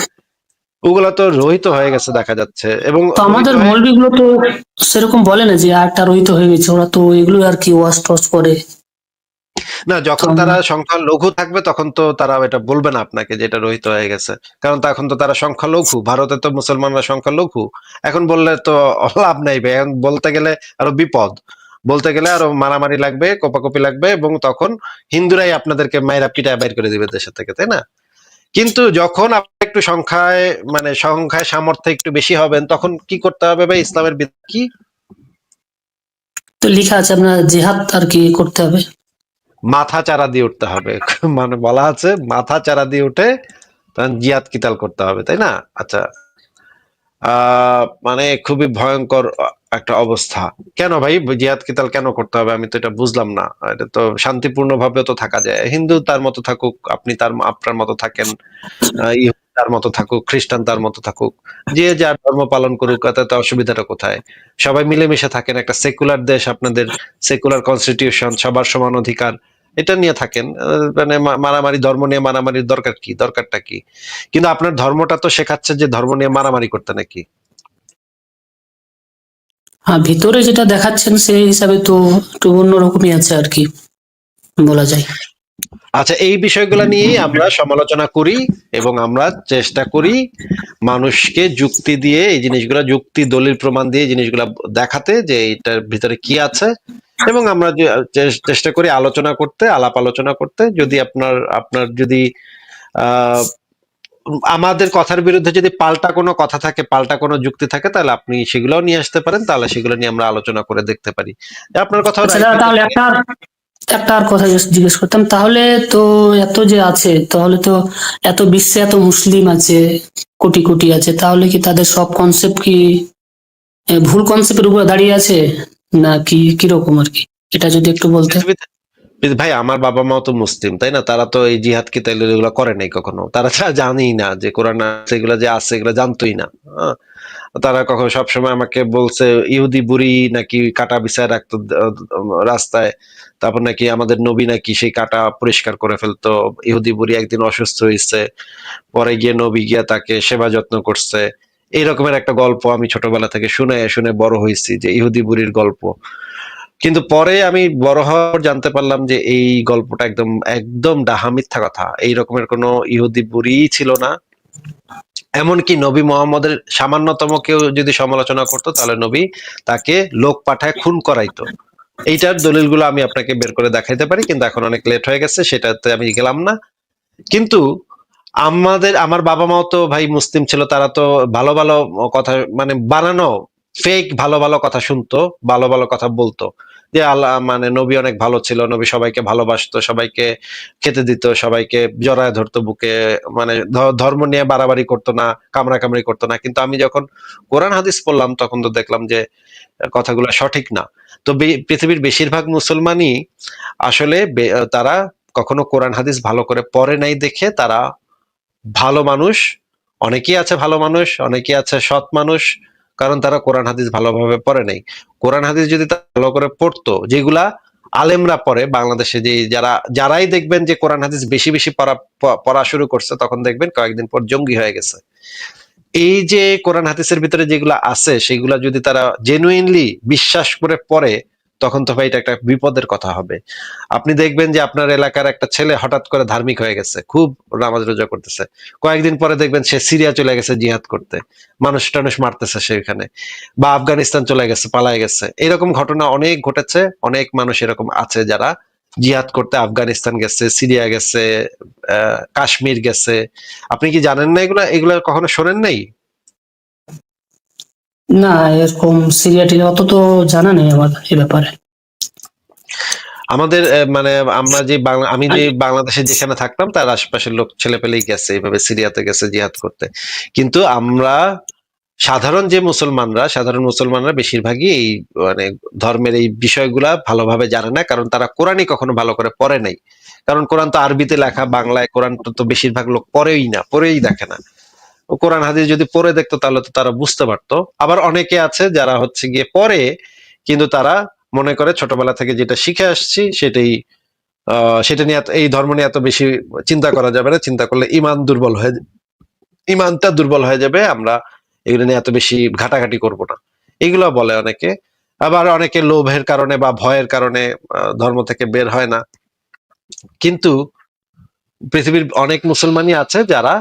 ওগুলা তো রহিত হয়ে গেছে দেখা যাচ্ছে। এবং তো রহিত আমাদের হয়ে, মৌলবীগুলো তো সেরকম বলে না যে আয়াতটা রহিত হয়ে গেছে, ওরা তো এগুলো আর কি ওয়াশ টস করে। না, তো যখন তারা সংখ্যা লঘু থাকবে তখন তো তারা এটা বলবে না আপনাকে যে এটা রহিত হয়ে গেছে, কারণ তখন তো তারা সংখ্যা লঘু। ভারতে তো মুসলমানরা সংখ্যা লঘু, এখন বললে তো লাভ নাই ভাই, এখন বলতে গেলে আরো বিপদ, বলতে গেলে আরো মারামারি লাগবে, কোপাকুপি লাগবে, এবং তখন হিন্দুরাই আপনাদেরকে মায়েরা পিটায় বাইর করে দিবে দেশের থেকে, তাই না? কিন্তু যখন আপনি একটু সংখ্যায়, মানে সংখ্যায় সামর্থ্য একটু বেশি হবেন, তখন কি করতে হবে ভাই? ইসলামের বিধান কি? তো লেখা আছে আপনার জিহাদ আর কি করতে হবে। মাথা চারা দিয়ে উঠতে হবে মানে বলা আছে মাথা চারা দিয়ে উঠে তখন জিহাদ কিতাল করতে হবে, তাই না? আচ্ছা, মানে খুবই ভয়ঙ্কর একটা অবস্থা। কেন ভাই জিহাদ কিতাল কেন করতে হবে? আমি তো এটা বুঝলাম না। এটা তো শান্তিপূর্ণ ভাবে তো থাকা যায়, হিন্দু তার মতো থাকুক, আপনি আপনার মতো থাকেন, ইহুদি তার মতো থাকুক, খ্রিস্টান তার মতো থাকুক, যে যার ধর্ম পালন করুক, তাতে অসুবিধাটা কোথায়? সবাই মিলেমিশে থাকেন, একটা সেকুলার দেশ আপনাদের, সেকুলার কনস্টিটিউশন, সবার সমান অধিকার, এটা নিয়ে থাকেন। মানে মারামারি, ধর্ম নিয়ে মারামারির দরকার কি, দরকারটা কি? কিন্তু আপনার ধর্মটা তো শেখাচ্ছে যে ধর্ম নিয়ে মারামারি করতে নাকি। হ্যাঁ, ভিতরে যেটা দেখাচ্ছেন সেই হিসাবে তো একটু অন্যরকমই আছে আর কি, বলা যায়। আচ্ছা, এই বিষয়গুলো নিয়েই আমরা সমালোচনা করি এবং আমরা চেষ্টা করি মানুষকে যুক্তি দিয়ে এই জিনিসগুলো, যুক্তি দলিল প্রমাণ দিয়ে এই জিনিসগুলো দেখাতে যে এটার ভিতরে কি আছে, এবং আমরা চেষ্টা করি আলোচনা করতে, আলাপ আলোচনা করতে। যদি আপনার আপনার যদি আহ আমাদের কথার বিরুদ্ধে যদি পাল্টা কোনো কথা থাকে, পাল্টা কোনো যুক্তি থাকে, তাহলে আপনি সেগুলোও নিয়ে আসতে পারেন, তাহলে সেগুলো নিয়ে আমরা আলোচনা করে দেখতে পারি। আপনার কথাও আচ্ছা রাইট দাদা, হতে তাহলে পারে। একটা আর কথা জিজ্ঞেস করতাম, তাহলে তো এত যে আছে, তাহলে তো এত বিশ্বে এত মুসলিম আছে, কোটি কোটি আছে, তাহলে কি তাদের সব কনসেপ্ট কি ভুল কনসেপ্টের উপরে দাঁড়িয়ে আছে, না কি কিরকম আর কি, এটা যদি একটু বলতে। পৃথিবীতে ভাই, আমার বাবা মাও তো মুসলিম, তাই না? তারা তো এই জিহাদ কি তাইলে এগুলো করে নাই কখনো, তারা জানেই না যে কোরআন আছে, এগুলো যে আছে এগুলো জানতোই না। হ্যাঁ? তারা কখনো, সবসময় আমাকে বলছে ইহুদি বুড়ি নাকি কাটা বিছায় রাখতো রাস্তায়, তারপর নাকি আমাদের নবী নাকি সেই কাটা পরিষ্কার করে ফেলতো। ইহুদি বুড়ি একদিন অসুস্থ হয়েছে, পরে গিয়ে নবী গিয়া তাকে সেবা যত্ন করছে। এই রকমের একটা গল্প আমি ছোটবেলা থেকে শুনে শুনে বড় হয়েছি, যে ইহুদি বুড়ির গল্প। কিন্তু পরে আমি বড় হওয়ার পর জানতে পারলাম যে এই গল্পটা একদম একদম ডাহা মিথ্যা কথা। এই রকমের কোনো ইহুদি বুড়ি ছিল না। এমনকি নবী মোহাম্মদের সামান্যতম কেউ যদি সমালোচনা করতো, তাহলে নবী তাকে লোক পাঠায় খুন করাইতো। এইটার দলিলগুলো আমি আপনাকে বের করে দেখাইতে পারি, কিন্তু এখন অনেক লেট হয়ে গেছে, সেটাতে আমি গেলাম না। কিন্তু আমার বাবা মাও তো ভাই মুসলিম ছিল, তারা তো ভালো ভালো কথা, মানে বানানো ফেক ভালো ভালো কথা শুনতো, ভালো ভালো কথা বলতো, যে আল্লাহ মানে নবী অনেক ভালো ছিল, নবী সবাইকে ভালোবাসতো, সবাইকে খেতে দিত, সবাইকে জড়ায় ধরতো বুকে, মানে ধর্ম নিয়ে বাড়াবাড়ি করতো না, কামড়াকামড়ি করতো না। কিন্তু আমি যখন কোরআন হাদিস পড়লাম, তখন তো দেখলাম যে কথাগুলো সঠিক না। তো পৃথিবীর বেশিরভাগ মুসলমানই আসলে তারা কখনো কোরআন হাদিস ভালো করে পড়ে নাই দেখে তারা ভালো মানুষ, অনেকেই আছে ভালো মানুষ, অনেকেই আছে সৎ মানুষ, কারণ তারা কোরআন হাদিস ভালোভাবে পড়ে নাই। কোরআন হাদিস যদি তারা ভালো করে পড়তো, যেগুলা আলেমরা পড়ে বাংলাদেশে, যে যারাই দেখবেন যে কোরআন হাদিস বেশি বেশি পড়া শুরু করছে, তখন দেখবেন কয়েকদিন পর জঙ্গি হয়ে গেছে। এই যে কোরআন হাদিসের ভিতরে যেগুলা আছে, সেগুলা যদি তারা জেনুইনলি বিশ্বাস করে পড়ে, তখন তো ভাই এটা একটা বিপদের কথা হবে। আপনি দেখবেন যে আপনার এলাকার একটা ছেলে হঠাৎ করে ধার্মিক হয়ে গেছে, খুব নামাজ রোজা করতেছে, কয়েকদিন পরে দেখবেন সে সিরিয়া চলে গেছে জিহাদ করতে, মানুষ টানুষ মারতেছে সেখানে, বা আফগানিস্তান চলে গেছে, পালায় গেছে। এরকম ঘটনা অনেক ঘটেছে, অনেক মানুষ এরকম আছে যারা জিহাদ করতে আফগানিস্তান গেছে, সিরিয়া গেছে, কাশ্মীর গেছে। আপনি কি জানেন না এগুলা? এগুলা কখনো শোনেন নাই? না, এরকম সিরিয়া টিরিয়া অত তো জানা নেই আমার এ ব্যাপারে। আমাদের মানে আমরা যে আমি যে বাংলাদেশে যেখানে থাকতাম, তার আশেপাশের লোক ছেলেপেলেই গেছে এইভাবে, সিরিয়াতে গেছে জিহাদ করতে। কিন্তু আমরা সাধারণ মুসলমানরা বেশিরভাগই এই মানে ধর্মের এই বিষয়গুলা ভালোভাবে জানে না, কারণ তারা কোরআনই কখনো ভালো করে পড়ে নাই। কারণ কোরআন তো আরবিতে লেখা, বাংলায় কোরআন তো বেশিরভাগ লোক পড়েই না, পড়েই দেখে না। ও কোরআন হাদিস যদি পড়ে দেখতো, তাহলে তো তারা বুঝতে পারতো। আবার অনেকে আছে যারা হচ্ছে গিয়ে পড়ে, কিন্তু তারা মনে করে ছোটবেলা থেকে যেটা শিখে আসছি সেটাই, সেটা নিয়ে এই ধর্ম নিয়ে এত বেশি চিন্তা করা যাবে না, চিন্তা করলে ইমানটা দুর্বল হয়ে যাবে, আমরা এগুলো নিয়ে এত বেশি ঘাটাঘাটি করব না, এগুলো বলে অনেকে। আবার অনেকে লোভের কারণে বা ভয়ের কারণে ধর্ম থেকে বের হয় না। কিন্তু পৃথিবীর অনেক মুসলমানই আছে যারা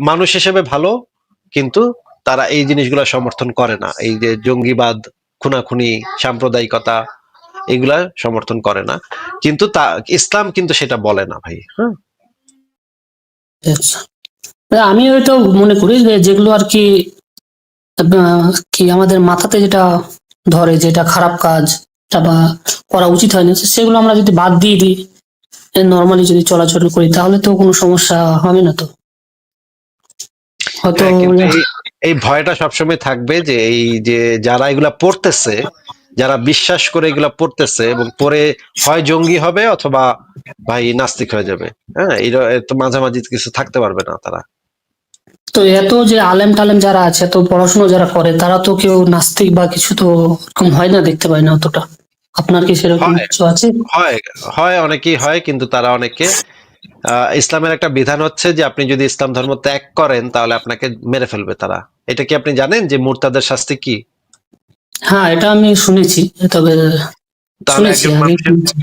মানুষ হিসেবে ভালো, কিন্তু তারা এই জিনিসগুলো সমর্থন করে না, এই যে জঙ্গিবাদ, খুনাখুনি, সাম্প্রদায়িকতা, এগুলা সমর্থন করে না। কিন্তু ইসলাম কিন্তু সেটা বলে না ভাই। হ্যাঁ, আচ্ছা, আমি হয়তো মনে করি যে যেগুলো আর কি কি আমাদের মাথাতে যেটা ধরে, যেটা খারাপ কাজ বা করা উচিত হয়নি, সেগুলো আমরা যদি বাদ দিয়ে দিই, নর্মালি যদি চলাচল করি, তাহলে তো কোনো সমস্যা হবে না তো, হয়তো। হ্যাঁ, কিন্তু এই ভয়টা সবসময় থাকবে যে এই যে যারা এগুলা পড়তেছে, যারা বিশ্বাস করে এগুলা পড়তেছে এবং পরে হয় জঙ্গি হবে অথবা ভাই নাস্তিক হয়ে যাবে। হ্যাঁ, তো মাঝামাঝি কিছু থাকতে পারবে না তারা। তো এত যে আলেম টালেম যারা আছে, এত পড়াশোনা যারা করে, তারা তো কেউ নাস্তিক বা কিছু তো এরকম হয় না, দেখতে পাই না অতটা। আপনার কি সেরকম হয়, কিছু আছে? হয়, হয়, অনেকেই হয়, কিন্তু তারা অনেকে ইসলামের একটা বিধান হচ্ছে যে আপনি যদি ইসলাম ধর্ম ত্যাগ করেন, তাহলে আপনাকে মেরে ফেলবে তারা। এটা কি আপনি জানেন যে মুরতাদের শাস্তি কি? হ্যাঁ, এটা আমি শুনেছি, তবে তাহলে শুনেছি আগে শুনেছি।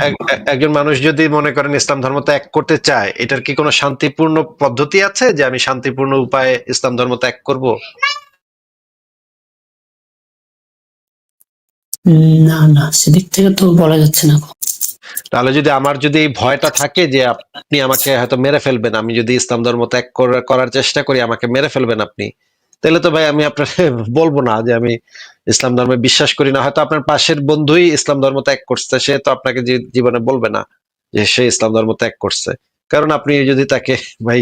একজন মানুষ যদি মনে করেন ইসলাম ধর্ম ত্যাগ করতে চায়, এটার কি কোনো শান্তিপূর্ণ পদ্ধতি আছে যে আমি শান্তিপূর্ণ উপায়ে ইসলাম ধর্ম ত্যাগ করব? না না, সেদিক থেকে তো বলা যাচ্ছে না গো। তাহলে যদি আমার যদি এই ভয়টা থাকে যে আপনি আমাকে হয়তো মেরে ফেলবেন, আমি যদি ইসলাম ধর্ম ত্যাগ করার চেষ্টা করি আমাকে মেরে ফেলবেন আপনি, তাহলে তো ভাই আমি আপনাকে বলবো না যে আমি ইসলাম ধর্মে বিশ্বাস করি না। হয়তো আপনার পাশের বন্ধুই ইসলাম ধর্ম ত্যাগ করছে, সে তো আপনাকে জীবনে বলবে না যে সে ইসলাম ধর্ম ত্যাগ করছে, কারণ আপনি যদি তাকে ভাই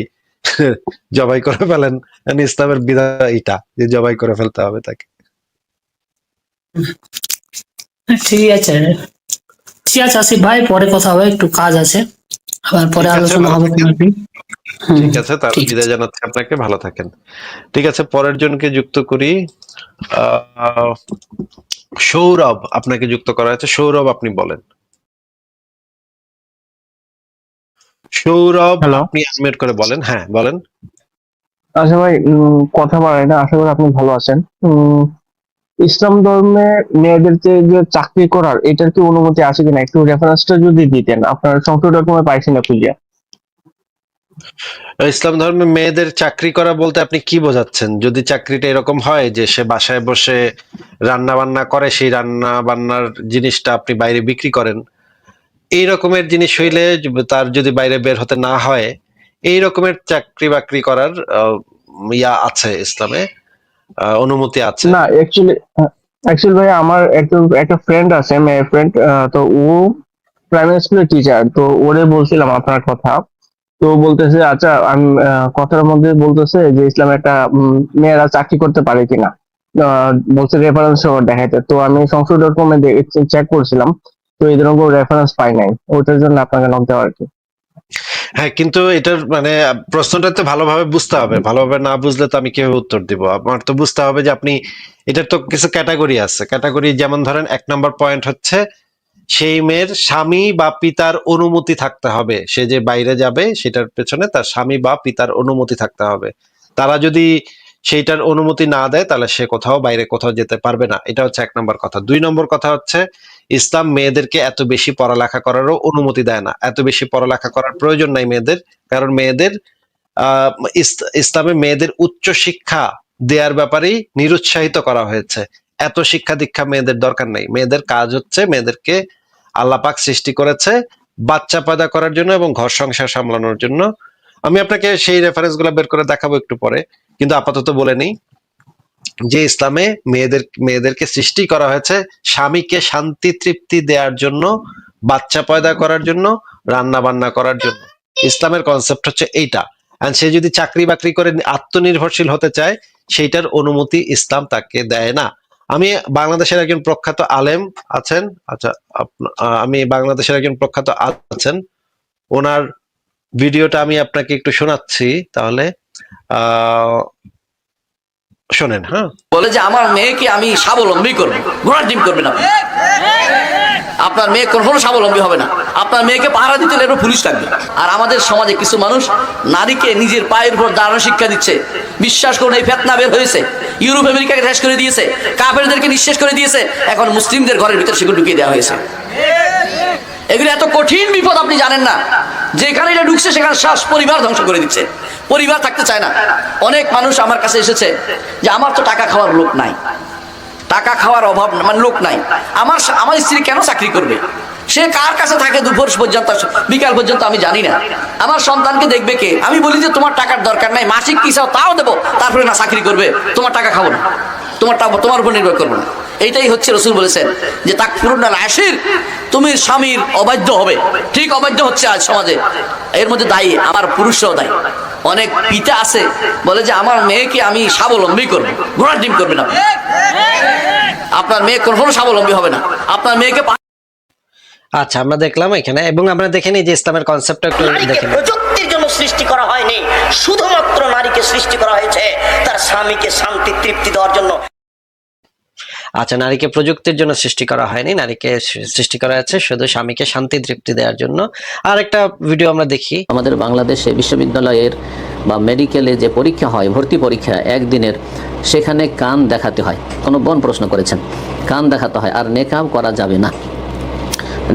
জবাই করে ফেলেন, মানে ইসলামের বিধান এটা যে জবাই করে ফেলতে হবে তাকে। ঠিক আছে, ঠিক আছে আসিফ ভাই, পরে কথা হবে, একটু কাজ আছে, আবার পরে ঠিক আছে, আলোচনা ভালো হবে থাকেন। কোনো দিন। ঠিক আছে, তাহলে ঠিক আছে। বিদায় জানাচ্ছি আপনাকে, ভালো থাকেন। ঠিক আছে, পরের জনকে যুক্ত করি। আহ সৌরভ, আপনাকে যুক্ত করা হয়েছে। সৌরভ, আপনি বলেন। সৌরভ, হ্যালো। আপনি আনমিউট করে বলেন। হ্যাঁ, বলেন। আচ্ছা ভাই, কথা বাড়াই না, আশা করি আপনি ভালো আছেন। ইসলাম ধর্মে মেয়েদেরকে যে চাকরি করার এটার কি অনুমতি আছে কিনা একটু রেফারেন্সটা যদি দিতেন, আপনার সংসদ ডকুমেন্টে পাইছি না খুঁজিয়া। ইসলাম ধর্মে মেয়েদের চাকরি করা বলতে আপনি কি বোঝাচ্ছেন? যদি চাকরিটা এরকম হয় যে সে বাসায় বসে রান্না বান্না করে, সেই রান্না বান্নার জিনিসটা আপনি বাইরে বিক্রি করেন, এই রকমের জিনিস হইলে, তার যদি বাইরে বের হতে না হয়, এই রকমের চাকরি বাকরি করার ইয়া আছে ইসলামে, অনুমতি আছে। না, অ্যাকচুয়ালি ভাই আমার একটা ফ্রেন্ড আছে, মেয়ে ফ্রেন্ড। তো ও প্রাইমারি স্কুলের টিচার, তো ওরে বলছিলাম আপনার কথা। তো বলতেছে আচ্ছা, আমি কথার মধ্যে বলতেছে যে ইসলামে একটা মেয়েরা চাকরি করতে পারে কিনা, বলছে রেফারেন্স দেখাইতে। তো আমি সংসদ ডকুমেন্ট চেক করছিলাম, তো এই ধরনের কোনো রেফারেন্স পাই নাই, ওটার জন্য আপনাকে নক দেওয়া আর কি। হ্যাঁ, কিন্তু এটার মানে প্রশ্নটা তো ভালোভাবে বুঝতে হবে, ভালোভাবে না বুঝলে তো আমি কিভাবে উত্তর দিব? আমার তো বুঝতে হবে যে আপনি, এটার তো কিছু ক্যাটাগরি আছে। ক্যাটাগরি যেমন ধরেন 1 নম্বর পয়েন্ট হচ্ছে সেই মেয়ের স্বামী বা পিতার অনুমতি থাকতে হবে। সে যে বাইরে যাবে সেটার পেছনে তার স্বামী বা পিতার অনুমতি থাকতে হবে। তারা যদি সেইটার অনুমতি না দেয় তাহলে সে কোথাও বাইরে কোথাও যেতে পারবে না। এটা হচ্ছে 1 নম্বর কথা। 2 নম্বর কথা হচ্ছে ইসলাম মেয়েদেরকে এত বেশি পড়ালেখা করারও অনুমতি দেয় না। এত বেশি পড়ালেখা করার প্রয়োজন নাই মেয়েদের, কারণ মেয়েদের আহ ইসলামে মেয়েদের উচ্চ শিক্ষা দেওয়ার ব্যাপারেই নিরুৎসাহিত করা হয়েছে। এত শিক্ষা দীক্ষা মেয়েদের দরকার নাই। মেয়েদের কাজ হচ্ছে, মেয়েদেরকে আল্লাহ পাক সৃষ্টি করেছে বাচ্চা পয়দা করার জন্য এবং ঘর সংসার সামলানোর জন্য। আমি আপনাকে সেই রেফারেন্স গুলো বের করে দেখাবো একটু পরে, কিন্তু আপাতত বলে নেই যে ইসলামে মেয়েদেরকে সৃষ্টি করা হয়েছে স্বামীকে শান্তি তৃপ্তি দেওয়ার জন্য, বাচ্চা পয়দা করার জন্য, রান্না বান্না করার জন্য। ইসলামের কনসেপ্ট হচ্ছে এইটা। আর সে যদি চাকরি বাকরি করে আত্মনির্ভরশীল হতে চায়, সেইটার অনুমতি ইসলাম তাকে দেয় না। আমি বাংলাদেশের একজন প্রখ্যাত আলেম আছেন, আচ্ছা আমি বাংলাদেশের একজন প্রখ্যাত আলেম আছেন, ওনার ভিডিওটা আমি আপনাকে একটু শোনাচ্ছি, তাহলে শোনেন। হ্যাঁ, বলে যে আমার মেয়েকে আমি স্বাবলম্বী করবো, ঘোড়ার ডিম করবেন আপনি। আপনার মেয়ে কখনো স্বাবলম্বী হবে না। আপনার মেয়েকে পাহারা দিতে হলে পুলিশ লাগবে। আর আমাদের সমাজে কিছু মানুষ নারীকে নিজের পায়ের উপর দাঁড়ানো শিক্ষা দিচ্ছে। বিশ্বাস করুন, এই ফেতনা বের হয়েছে, ইউরোপ আমেরিকাকে শেষ করে দিয়েছে, কাফেরদেরকে নিঃশেষ করে দিয়েছে, এখন মুসলিমদের ঘরের ভিতরে সেগুলো ঢুকিয়ে দেওয়া হয়েছে। এগুলো এত কঠিন বিপদ আপনি জানেন না। যেখানে এটা ঢুকছে সেখানে শ্বাস পরিবার ধ্বংস করে দিচ্ছে, পরিবার থাকতে চায় না। অনেক মানুষ আমার কাছে এসেছে যে আমার তো টাকা খাওয়ার লোক নাই, টাকা খাওয়ার অভাব মানে লোক নাই, আমার স্ত্রী কেন চাকরি করবে? সে কার কাছে থাকে দুপুর পর্যন্ত, বিকাল পর্যন্ত আমি জানি না। আমার সন্তানকে দেখবে কে? আমি বলি যে তোমার টাকার দরকার নাই, মাসিক কি চাও তাও দেবো, তারপরে না চাকরি করবে, তোমার টাকা খাবো না, তোমার উপর নির্ভর করবো না। এইটাই হচ্ছে রাসূল বলেছেন যে তাকফুরুনাল আশির, তুমি স্বামীর অবাধ্য হবে। ঠিক অবাধ্য হচ্ছে আজ সমাজে, এর মধ্যে দায়ী আমার পুরুষরাও দায়ী। অনেক পিতা আছে বলে যে আমার মেয়েকে আমি স্বাবলম্বী করবো, ঘোড়ার ডিম করবে না। আপনার মেয়ে কখনো স্বাবলম্বী হবে না। আপনার মেয়েকে আচ্ছা আমরা দেখলাম এখানে, এবং আমরা দেখে নিই যে ইসলামের কনসেপ্টটা একটু দেখে নিই। প্রযুক্তির জন্য সৃষ্টি করা হয়নি, শুধুমাত্র নারীকে সৃষ্টি করা হয়েছে তার স্বামীকে শান্তি তৃপ্তি দেওয়ার জন্য। আচ্ছা, নারীকে প্রযুক্তির জন্য সৃষ্টি করা হয়নি, নারীকে সৃষ্টি করা হয়েছে শুধু স্বামীকে শান্তি তৃপ্তি দেওয়ার জন্য। আর একটা ভিডিও আমরা দেখি। আমাদের বাংলাদেশে বিশ্ববিদ্যালয়ের বা মেডিকেলে যে পরীক্ষা হয়, ভর্তি পরীক্ষা একদিনের, সেখানে কান দেখাতে হয়। কোনো বোন প্রশ্ন করেছেন, কান দেখাতে হয়, আর নেকাব করা যাবে না।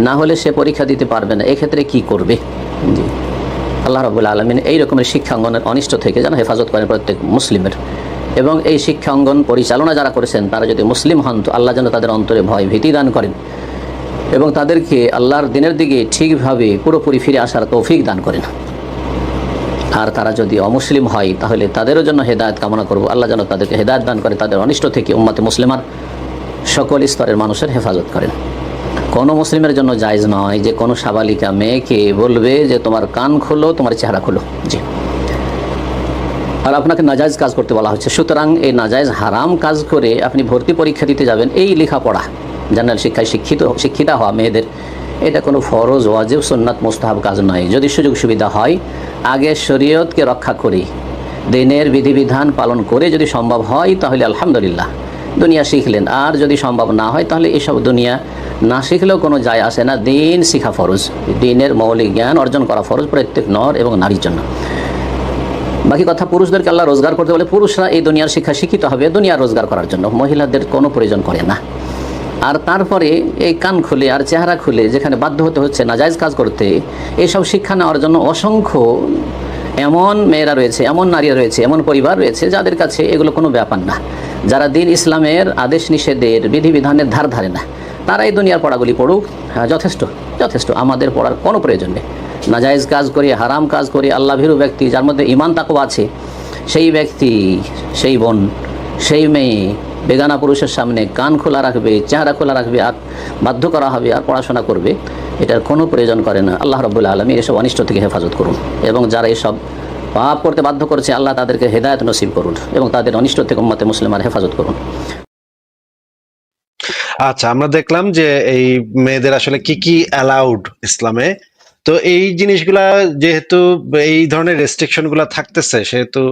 না হলে সে পরীক্ষা দিতে পারবে না, এক্ষেত্রে কি করবে? জি, আল্লাহ রাব্বুল আলামিন এই রকমের শিক্ষা অঙ্গনের অনিষ্ট থেকে যেন হেফাজত করেন প্রত্যেক মুসলিমের। এবং এই শিক্ষা অঙ্গন পরিচালনা যারা করেছেন তারা যদি মুসলিম হন তো আল্লাহ যেন তাদের অন্তরে ভয় ভীতি দান করেন এবং তাদেরকে আল্লাহর দিনের দিকে ঠিকভাবে পুরোপুরি ফিরে আসার তৌফিক দান করেন। আর তারা যদি অমুসলিম হয় তাহলে তাদেরও জন্য হেদায়েত কামনা করব, আল্লাহ যেন তাদেরকে হেদায়েত দান করে, তাদের অনিষ্ট থেকে উম্মতে মুসলিমার সকল স্তরের মানুষের হেফাজত করেন। কোনো মুসলিমের জন্য জায়েজ নয় যে কোনো সাবালিকা মেয়েকে বলবে যে তোমার কান খোলো, তোমার চেহারা খোলো। জি, আর আপনাকে নাজায়েজ কাজ করতে বলা হচ্ছে। সুতরাং এই নাজায়েজ হারাম কাজ করে আপনি ভর্তি পরীক্ষা দিতে যাবেন, এই লেখাপড়া জেনারেল শিক্ষায় শিক্ষিতা হওয়া মেয়েদের, এটা কোনো ফরজ, ওয়াজিব, সুন্নাত, মুস্তাহাব কাজ নয়। যদি সুযোগ সুবিধা হয় আগে শরীয়তকে রক্ষা করে দিনের বিধিবিধান পালন করে যদি সম্ভব হয় তাহলে আলহামদুলিল্লাহ দুনিয়া শিখলেন, আর যদি সম্ভব না হয় তাহলে এসব দুনিয়া না শিখলেও কোনো যায় আসে না। দিন শিখা ফরজ, দিনের মৌলিক জ্ঞান অর্জন করা ফরজ প্রত্যেক নর এবং নারীর জন্য। বাকি কথা, পুরুষদেরকে আল্লাহ রোজগার করতে বলে পুরুষরা এই দুনিয়ার শিক্ষা শিক্ষিত হবে দুনিয়া রোজগার করার জন্য, মহিলাদের কোনো প্রয়োজন করে না। আর তারপরে এই কান খুলে আর চেহারা খুলে যেখানে বাধ্য হতে হচ্ছে নাজায়েজ কাজ করতে, এইসব শিক্ষা নেওয়ার জন্য অসংখ্য এমন মেয়েরা রয়েছে, এমন নারীরা রয়েছে, এমন পরিবার রয়েছে যাদের কাছে এগুলো কোনো ব্যাপার না, যারা দিন ইসলামের আদেশ নিষেধের বিধিবিধানের ধার ধারে না, তারা এই দুনিয়ার পড়াগুলি পড়ুক। হ্যাঁ, যথেষ্ট যথেষ্ট, আমাদের পড়ার কোনো প্রয়োজন নেই। নাজায়েজ কাজ করি, হারাম কাজ করি, আল্লাহ ভীরু ব্যক্তি যার মধ্যে ঈমান তাকওয়া আছে সেই ব্যক্তি, সেই বোন, সেই মেয়ে বেগানা পুরুষের সামনে কান খোলা রাখবে, চেহারা খোলা রাখবে, আর বাধ্য করা হবে আর পড়াশোনা করবে, এটার কোনো প্রয়োজন করে না। আল্লাহ রাব্বুল আলামিন এসব অনিষ্ট থেকে হেফাজত করুন এবং যারা এসব পাপ করতে বাধ্য করছে আল্লাহ তাদেরকে হেদায়েত নসিব করুন এবং তাদের অনিষ্ট থেকে উম্মতে মুসলিমার হেফাজত করুন। আচ্ছা, আমরা দেখলাম যে এই মেয়েদের আসলে কি কি অ্যালাউড ইসলামে। তো এই জিনিসগুলা যেহেতু এই ধরনের রেস্ট্রিকশন গুলা থাকতেছে, সেহেতু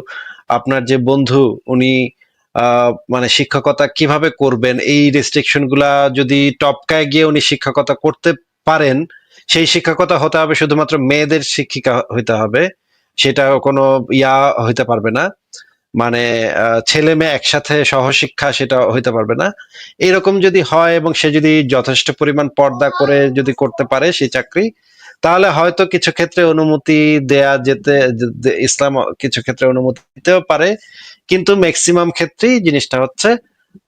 আপনার যে বন্ধু উনি মানে শিক্ষকতা কিভাবে করবেন, এই রেস্ট্রিকশন গুলা যদি টপকায় গিয়ে উনি শিক্ষকতা করতে পারেন, সেই শিক্ষকতা হতে হবে শুধুমাত্র মেয়েদের শিক্ষিকা হইতে হবে, সেটা কোনো হইতে পারবে না, মানে ছেলে মেয়ে একসাথে সহশিক্ষা সেটা হইতে পারবে না। এরকম যদি হয় এবং সে যদি যথেষ্ট পরিমাণ পর্দা করে যদি করতে পারে সেই চাকরি, তাহলে হয়তো কিছু ক্ষেত্রে অনুমতি দেয়া যেতে, ইসলাম কিছু ক্ষেত্রে অনুমতি দিতেও পারে, কিন্তু ম্যাক্সিমাম ক্ষেত্রেই জিনিসটা হচ্ছে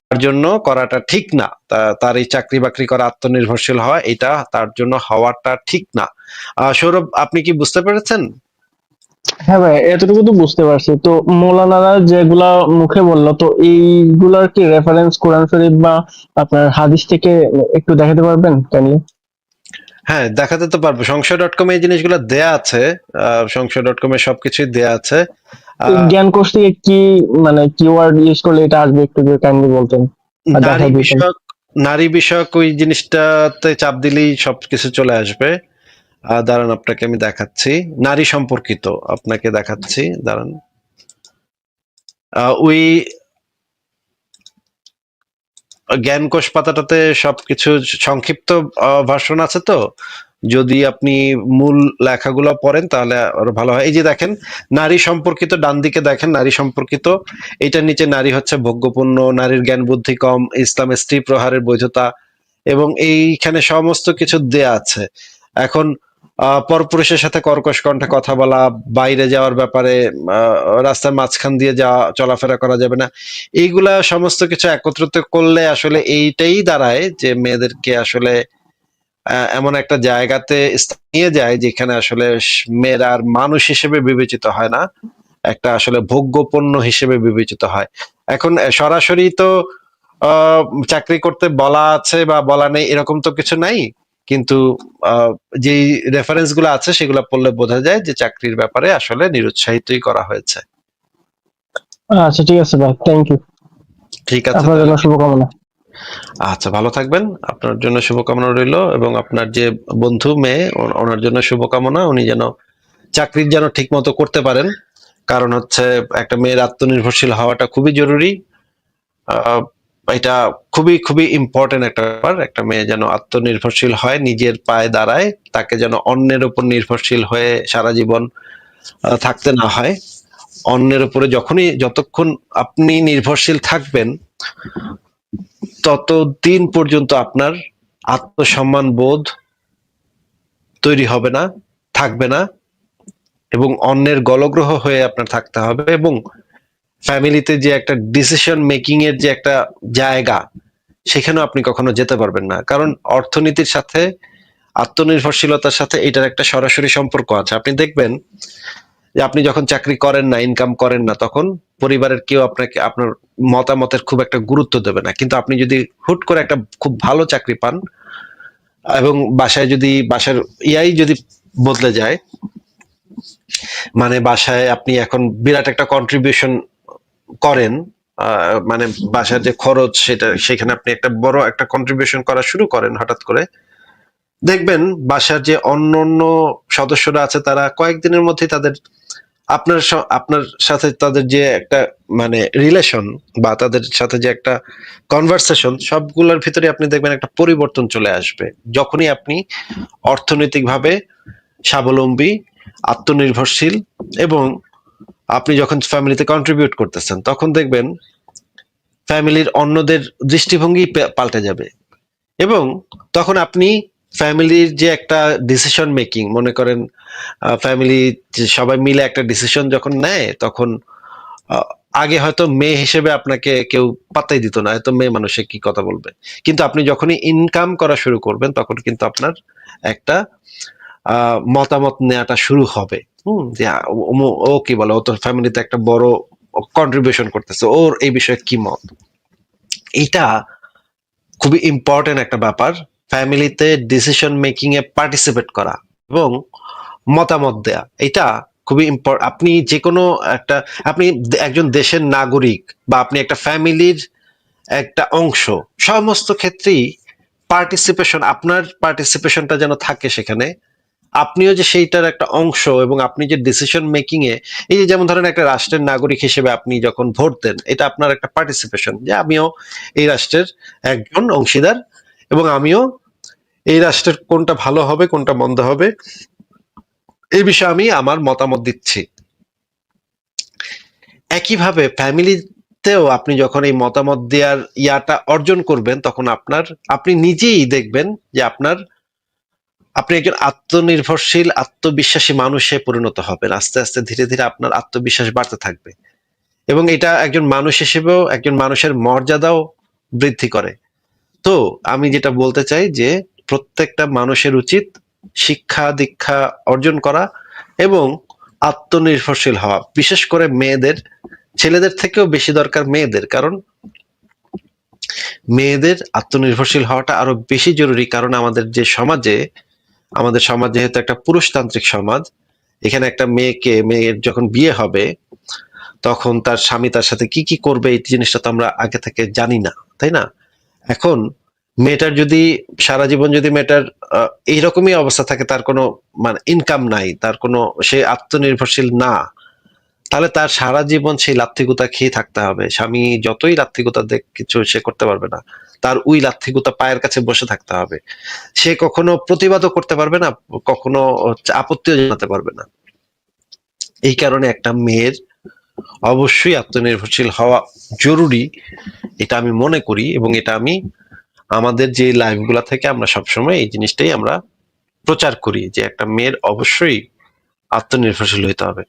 তার জন্য করাটা ঠিক না। তার এই চাকরি বাকরি করা, আত্মনির্ভরশীল হওয়া, এটা তার জন্য হওয়াটা ঠিক না। সৌরভ, আপনি কি বুঝতে পেরেছেন? হ্যাঁ ভাই, এতটুকু তো বুঝতে পারছি। তো মৌলানারা যেগুলা মুখে বললো, তো এইগুলার কি রেফারেন্স কোরআন শরীফ বা আপনার হাদিস থেকে একটু দেখাতে পারবেন কাইন্ডলি? হ্যাঁ, দেখাতে তো পারবো। সংশয়.com এই জিনিসগুলো দেয়া আছে, সংশয়.com এ সবকিছুই দেয়া আছে। জ্ঞান কোষ থেকে কি মানে কিওয়ার্ড ইউজ করলে এটা আসবে, একটু যদি কাইন্ডলি বলতেন আর নারী দেখাই দিতেন। বিষয়ক নারী বিষয়ক ওই জিনিসটাতে চাপ দিলেই সবকিছু চলে আসবে। দাঁড়ান, আপনাকে আমি দেখাচ্ছি। নারী সম্পর্কিত আপনাকে দেখাচ্ছি, দাঁড়ান। ওই জ্ঞানকোষ পাতাটাতে সবকিছু সংক্ষিপ্ত ভার্সন আছে, তো যদি আপনি মূল লেখাগুলো পড়েন তাহলে আরো ভালো হয়। এই যে দেখেন, নারী সম্পর্কিত, ডান দিকে দেখেন নারী সম্পর্কিত, এটার নিচে নারী হচ্ছে ভোগ্যপূর্ণ, নারীর জ্ঞান বুদ্ধি কম, ইসলামে স্ত্রী প্রহারের বৈধতা, এবং এইখানে সমস্ত কিছু দেয়া আছে। এখন পরপুরুষের সাথে কর্কশ কণ্ঠে কথা বলা, বাইরে যাওয়ার ব্যাপারে, রাস্তার মাঝখান দিয়ে যাওয়া, চলাফেরা করা যাবে না, এইগুলা সমস্ত কিছু একত্রিত করলে আসলে এইটাই দাঁড়ায় যে মেয়েদেরকে আসলে এমন একটা জায়গাতে নিয়ে যায় যেখানে আসলে মেয়েরা আর মানুষ হিসেবে বিবেচিত হয় না, একটা আসলে ভোগ্যপণ্য হিসেবে বিবেচিত হয়। এখন সরাসরি তো চাকরি করতে বলা আছে বা বলা নেই এরকম তো কিছু নাই, কিন্তু যেই রেফারেন্স গুলো আছে সেগুলো পড়লে বোঝা যায় যে চাকরির ব্যাপারে আসলে নিরুৎসাহিতই করা হয়েছে। আচ্ছা ঠিক আছে ভাই, থ্যাংক ইউ। ঠিক আছে, আপনার জন্য শুভকামনা। আচ্ছা, ভালো থাকবেন, আপনার জন্য শুভকামনা রইল, এবং আপনার যে বন্ধু মেয়ে ওনার জন্য শুভকামনা, উনি যেন চাকরির যেন ঠিক মতো করতে পারেন, কারণ হচ্ছে একটা মেয়ের আত্মনির্ভরশীল হওয়াটা খুবই জরুরি। এটা খুবই খুবই ইম্পর্টেন্ট একটা ব্যাপার। একটা মেয়ে যেন আত্মনির্ভরশীল হয়, নিজের পায়ে দাঁড়ায়, তাকে যেন অন্যের উপর নির্ভরশীল হয়ে সারা জীবন থাকতে না হয়। অন্যের উপরে যতক্ষণ আপনি নির্ভরশীল থাকবেন ততদিন পর্যন্ত আপনার আত্মসম্মান বোধ তৈরি হবে না, থাকবে না, এবং অন্যের গলগ্রহ হয়ে আপনার থাকতে হবে, এবং ফ্যামিলিতে যে একটা ডিসিশন মেকিং এর যে একটা জায়গা, সেখানেও আপনি কখনো যেতে পারবেন না। কারণ অর্থনীতির সাথে, আত্মনির্ভরশীলতার সাথে এটার একটা সরাসরি সম্পর্ক আছে। আপনি দেখবেন যে আপনি যখন চাকরি করেন না, ইনকাম করেন না, তখন পরিবারের কেউ আপনাকে আপনার মতামতের খুব একটা গুরুত্ব দেবে না। কিন্তু আপনি যদি হুট করে একটা খুব ভালো চাকরি পান এবং বাসায় যদি বাসার যদি বদলে যায়, মানে বাসায় আপনি এখন বিরাট একটা কন্ট্রিবিউশন করেন, মানে বাসার যে খরচ সেখানে আপনি একটা বড় একটা কন্ট্রিবিউশন করা শুরু করেন, হঠাৎ করে দেখবেন বাসার যে অন্য অন্য সদস্যরা আছে তারা কয়েকদিনের মধ্যে তাদের আপনার সাথে তাদের যে একটা মানে রিলেশন বা তাদের সাথে যে একটা কনভারসেশন, সবগুলোর ভিতরে আপনি দেখবেন একটা পরিবর্তন চলে আসবে যখনই আপনি অর্থনৈতিকভাবে স্বাবলম্বী, আত্মনির্ভরশীল, এবং আপনি যখন ফ্যামিলিতে কন্ট্রিবিউট করতেছেন, তখন দেখবেন ফ্যামিলির অন্যদের দৃষ্টিভঙ্গি পাল্টে যাবে। এবং তখন আপনি ফ্যামিলির যে একটা ডিসিশন মেকিং, মনে করেন ফ্যামিলি সবাই মিলে একটা ডিসিশন যখন নেয়, তখন আগে হয়তো মেয়ে হিসেবে আপনাকে কেউ পাত্তাই দিত না, হয়তো মেয়ে মানুষে কি কথা বলবে, কিন্তু আপনি যখনই ইনকাম করা শুরু করবেন তখন কিন্তু আপনার একটা মতামত নেওয়াটা শুরু হবে। যে ও কি বলে, ও তো ফ্যামিলিতে একটা বড় কন্ট্রিবিউশন করতেছে, ওর এই বিষয়ে কি মত। এটা খুবই ইম্পর্টেন্ট একটা ব্যাপার, ফ্যামিলিতে ডিসিশন মেকিং এ পার্টিসিপেট করা এবং মতামত দেয়া। এটা খুবই ইম্পর্টেন্ট। আপনি যে কোনো একটা, আপনি একজন দেশের নাগরিক বা আপনি একটা ফ্যামিলির একটা অংশ, সমস্ত ক্ষেত্রেই আপনার পার্টিসিপেশনটা যেন থাকে সেখানে, আপনিও যে সেইটার একটা অংশ, এবং আপনি যে ডিসিশন মেকিং এ, এই যে যেমন ধরেন একটা রাষ্ট্রের নাগরিক হিসেবে আপনি যখন ভোট দেন, এটা আপনার একটা পার্টিসিপেশন, যে আমিও এই রাষ্ট্রের একজন অংশীদার, এবং আমিও এই রাষ্ট্রের কোনটা ভালো হবে কোনটা মন্দ হবে এই বিষয়ে আমি আমার মতামত দিচ্ছি। একইভাবে ফ্যামিলিতেও আপনি যখন এই মতামত দেওয়ার ইয়াটা অর্জন করবেন, তখন আপনি নিজেই দেখবেন যে আপনি একজন আত্মনির্ভরশীল, আত্মবিশ্বাসী মানুষে পরিণত হবেন। আস্তে আস্তে ধীরে ধীরে আপনার আত্মবিশ্বাস বাড়তে থাকবে, এবং এটা একজন মানুষ হিসেবেও একজন মানুষের মর্যাদাও বৃদ্ধি করে। তো আমি যেটা বলতে চাই যে প্রত্যেকটা মানুষের উচিত শিক্ষা দীক্ষা অর্জন করা এবং আত্মনির্ভরশীল হওয়া। বিশেষ করে মেয়েদের, ছেলেদের থেকেও বেশি দরকার মেয়েদের, কারণ মেয়েদের আত্মনির্ভরশীল হওয়াটা আরো বেশি জরুরি। কারণ আমাদের সমাজ যেহেতু একটা পুরুষতান্ত্রিক সমাজ, এখানে একটা মেয়ের যখন বিয়ে হবে, তখন তার স্বামী তার সাথে কি কি করবে এই জিনিসটা তো আমরা আগে থেকে জানি না, তাই না? এখন মেয়েটার যদি সারা জীবন যদি মেয়েটার এইরকমই অবস্থা থাকে, তার কোনো মানে ইনকাম নাই, তার কোনো, সে আত্মনির্ভরশীল না, তাহলে তার সারা জীবন সেই লাত্থিগুতা খেয়ে থাকতে হবে। স্বামী যতই লাত্থিগুতা দেখ, কিছু সে করতে পারবে না, তার ওই লাত্থিগুতা পায়ের কাছে বসে থাকতে হবে। সে কখনো প্রতিবাদও করতে পারবে না, কখনো আপত্তিও জানাতে পারবে না। এই কারণে একটা মেয়ের অবশ্যই আত্মনির্ভরশীল হওয়া জরুরি, এটা আমি মনে করি, এবং এটা আমি আমাদের যে লাইভ গুলা থেকে আমরা সবসময় এই জিনিসটাই আমরা প্রচার করি, যে একটা মেয়ের অবশ্যই আত্মনির্ভরশীল হইতে হবে।